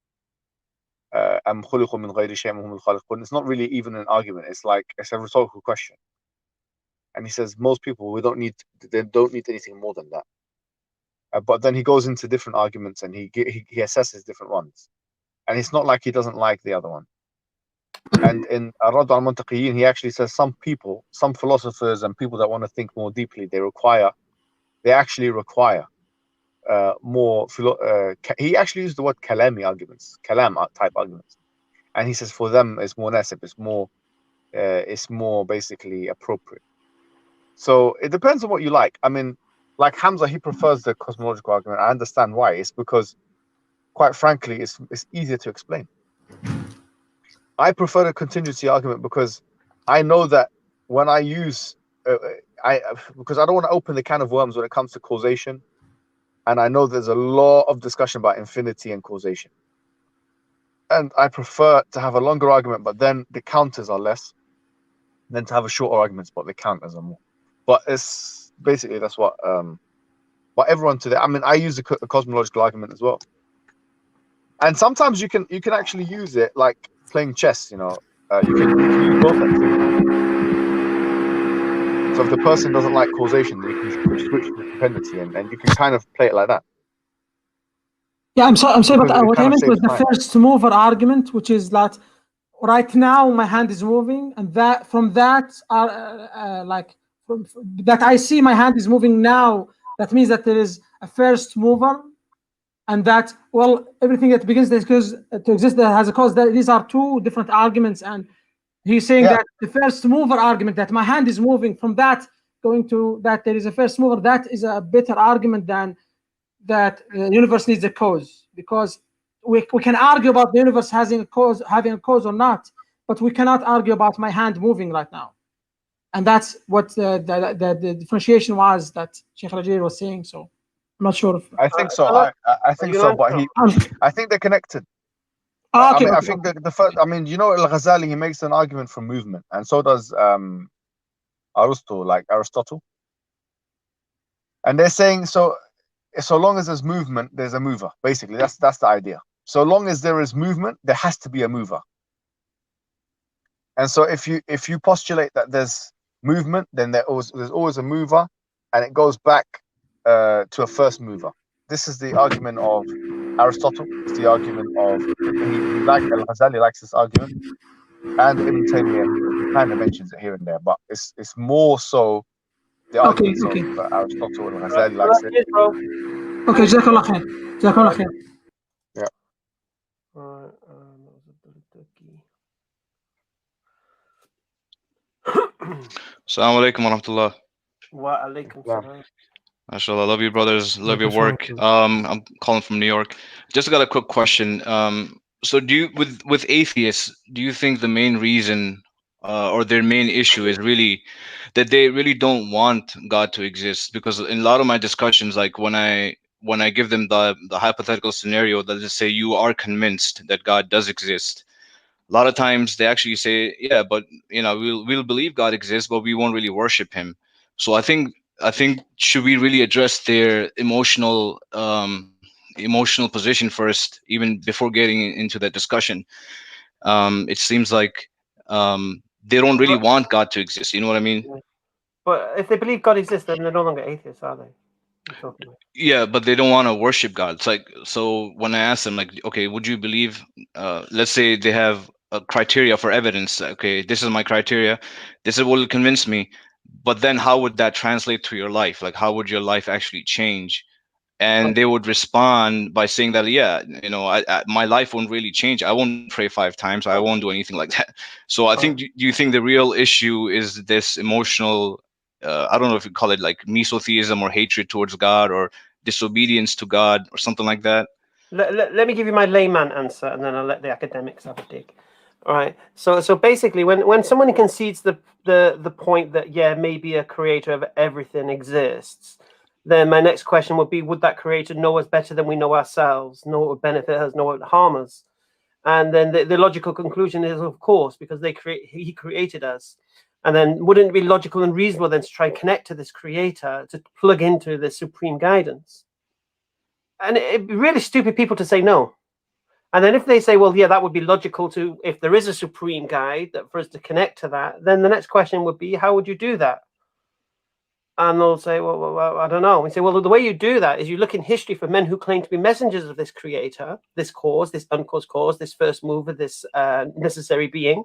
C: It's not really even an argument. It's like, it's a rhetorical question. And he says most people, they don't need anything more than that. But then he goes into different arguments and he assesses different ones. And it's not like he doesn't like the other one. And in Radd al-Mantiqiyin, he actually says some people, some philosophers and people that want to think more deeply, they actually require more. He actually used the word kalami arguments, kalam type arguments. And he says for them it's more nasib, it's more basically appropriate. So it depends on what you like. I mean, like Hamza, he prefers the cosmological argument. I understand why. It's because, quite frankly, it's easier to explain. I prefer the contingency argument because I know that when I use, because I don't want to open the can of worms when it comes to causation, and I know there's a lot of discussion about infinity and causation, and I prefer to have a longer argument, but then the counters are less, than to have a shorter argument, but the counters are more. But it's basically that's what everyone today. I mean, I use the cosmological argument as well, and sometimes you can actually use it like playing chess. You know, you can use both at the same time. So if the person doesn't like causation, you can switch to dependency, and you can kind of play it like that.
G: Yeah, I'm sorry, but
C: Because it
G: what I
C: kind of
G: meant was
C: saves
G: the
C: time.
G: first mover argument, which is that right now my hand is moving, and that from that that I see my hand is moving now. That means that there is a first mover, and that everything that begins to exist that has a cause. That these are two different arguments, and he's saying that the first mover argument, that my hand is moving, from that going to that there is a first mover, that is a better argument than that the universe needs a cause, because we can argue about the universe having a cause or not, but we cannot argue about my hand moving right now. And that's what the differentiation was that Sheikh Rajir was saying. So I'm not sure if
C: I think so. I think so, but I think they're connected.
G: okay,
C: I think the first. I mean, Al-Ghazali, he makes an argument for movement, and so does Aristotle. And they're saying so long as there's movement, there's a mover. Basically, that's the idea. So long as there is movement, there has to be a mover. And so if you postulate that there's movement, then there's always a mover, and it goes back to a first mover. This is the argument of Aristotle. It's the argument of Al-Ghazali likes this argument, and Ibn Taymiyyah, he kind of mentions it here and there, but it's more so the arguments of Aristotle and Al-Ghazali likes it.
G: Okay, Jazakallah khair. Jazakallah khair.
C: Yeah.
H: Assalamu alaikum wa rahmatullah.
B: Wa alaikum salam.
H: MashaAllah, love you brothers, love your work. I'm calling from New York. Just got a quick question. So do you, with atheists, do you think the main reason or their main issue is really that they really don't want God to exist? Because in a lot of my discussions, like when I give them the hypothetical scenario, they'll just say you are convinced that God does exist. A lot of times they actually say, yeah, but we'll believe God exists, but we won't really worship him. So I think should we really address their emotional position first, even before getting into that discussion? It seems like they don't really want God to exist. You know what I mean?
B: But if they believe God exists, then they're no longer atheists, are they?
H: Yeah, but they don't want to worship God. It's like, so when I ask them, like, okay, would you believe? Let's say they have a criteria for evidence. Okay, this is my criteria. This is what will convince me. But then how would that translate to your life? Like, how would your life actually change? And they would respond by saying that, yeah, my life won't really change. I won't pray 5 times. I won't do anything like that. So I think, do you think the real issue is this emotional, I don't know if you call it like mesotheism or hatred towards God or disobedience to God or something like that?
B: Let me give you my layman answer, and then I'll let the academics have a dig. All right. So basically, when someone concedes the point that, yeah, maybe a creator of everything exists, then my next question would be, would that creator know us better than we know ourselves, know what would benefit us, know what would harm us? And then the logical conclusion is, of course, because he created us. And then wouldn't it be logical and reasonable then to try and connect to this creator, to plug into the supreme guidance? And it'd be really stupid people to say no. And then if they say, well, yeah, that would be logical to, if there is a supreme guide that for us to connect to that, then the next question would be, how would you do that? And they'll say, well, I don't know. We say, well, the way you do that is you look in history for men who claim to be messengers of this creator, this cause, this uncaused cause, this first mover, this necessary being.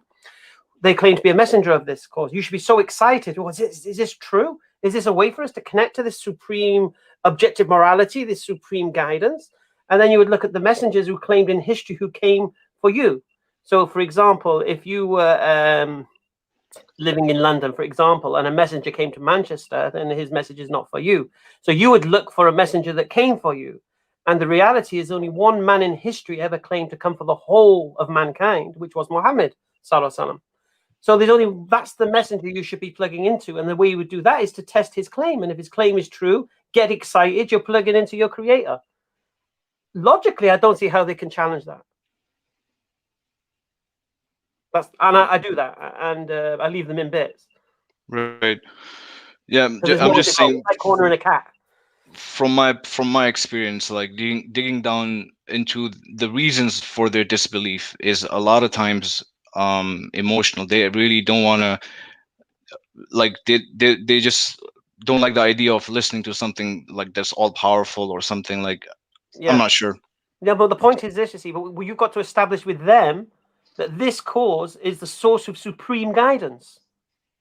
B: They claim to be a messenger of this cause. You should be so excited. Well, is this true? Is this a way for us to connect to this supreme objective morality, this supreme guidance? And then you would look at the messengers who claimed in history who came for you. So, for example, if you were living in London, for example, and a messenger came to Manchester, then his message is not for you. So you would look for a messenger that came for you. And the reality is only one man in history ever claimed to come for the whole of mankind, which was Muhammad sallallahu alaihi wasallam. So that's the messenger you should be plugging into. And the way you would do that is to test his claim. And if his claim is true, get excited, you're plugging into your creator. Logically, I don't see how they can challenge that. I do that, and I leave them in bits.
H: Right. Yeah, I'm just saying,
B: like cornering a cat.
H: From my experience, like digging down into the reasons for their disbelief is a lot of times emotional. They really don't want to, like, they just don't like the idea of listening to something like that's all powerful or something like, yeah. I'm not sure.
B: Yeah, but the point is this, you see, but you've got to establish with them that this cause is the source of supreme guidance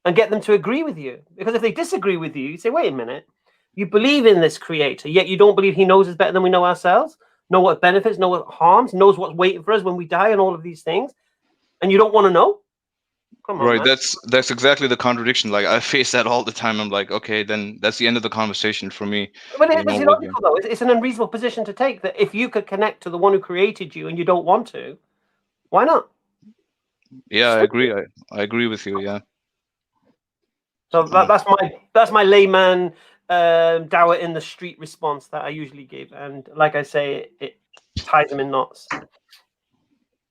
B: and get them to agree with you. Because if they disagree with you, you say, wait a minute, you believe in this creator, yet you don't believe he knows us better than we know ourselves, know what benefits, know what harms, knows what's waiting for us when we die and all of these things, and you don't want to know? Come on,
H: Right,
B: man.
H: that's exactly the contradiction. Like I face that all the time. I'm like, okay, then that's the end of the conversation for me.
B: But
H: You
B: it's
H: know, with
B: illogical, though. It's an unreasonable position to take that if you could connect to the one who created you and you don't want to, why not?
H: yeah, I agree. I agree with you. Yeah.
B: So that's my layman Dawah in the street response that I usually give, and like I say, it ties them in knots.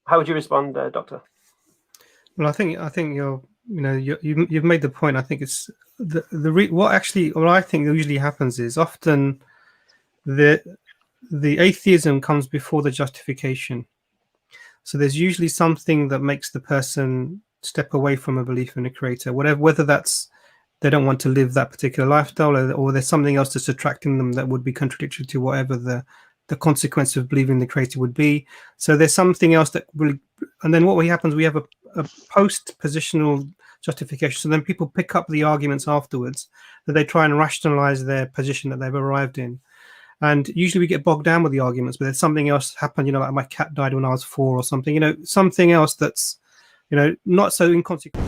B: How would you respond, Doctor?
D: Well, I think you've made the point. I think it's what I think usually happens is often the atheism comes before the justification. So there's usually something that makes the person step away from a belief in a creator, whether that's they don't want to live that particular lifestyle, or there's something else that's attracting them that would be contradictory to whatever the consequence of believing the creator would be. So there's something else that will, and then what happens, we have a post-positional justification. So then people pick up the arguments afterwards that they try and rationalize their position that they've arrived in. And usually we get bogged down with the arguments, but there's something else happened, like my cat died when I was 4 or something, something else that's, not so inconsequential.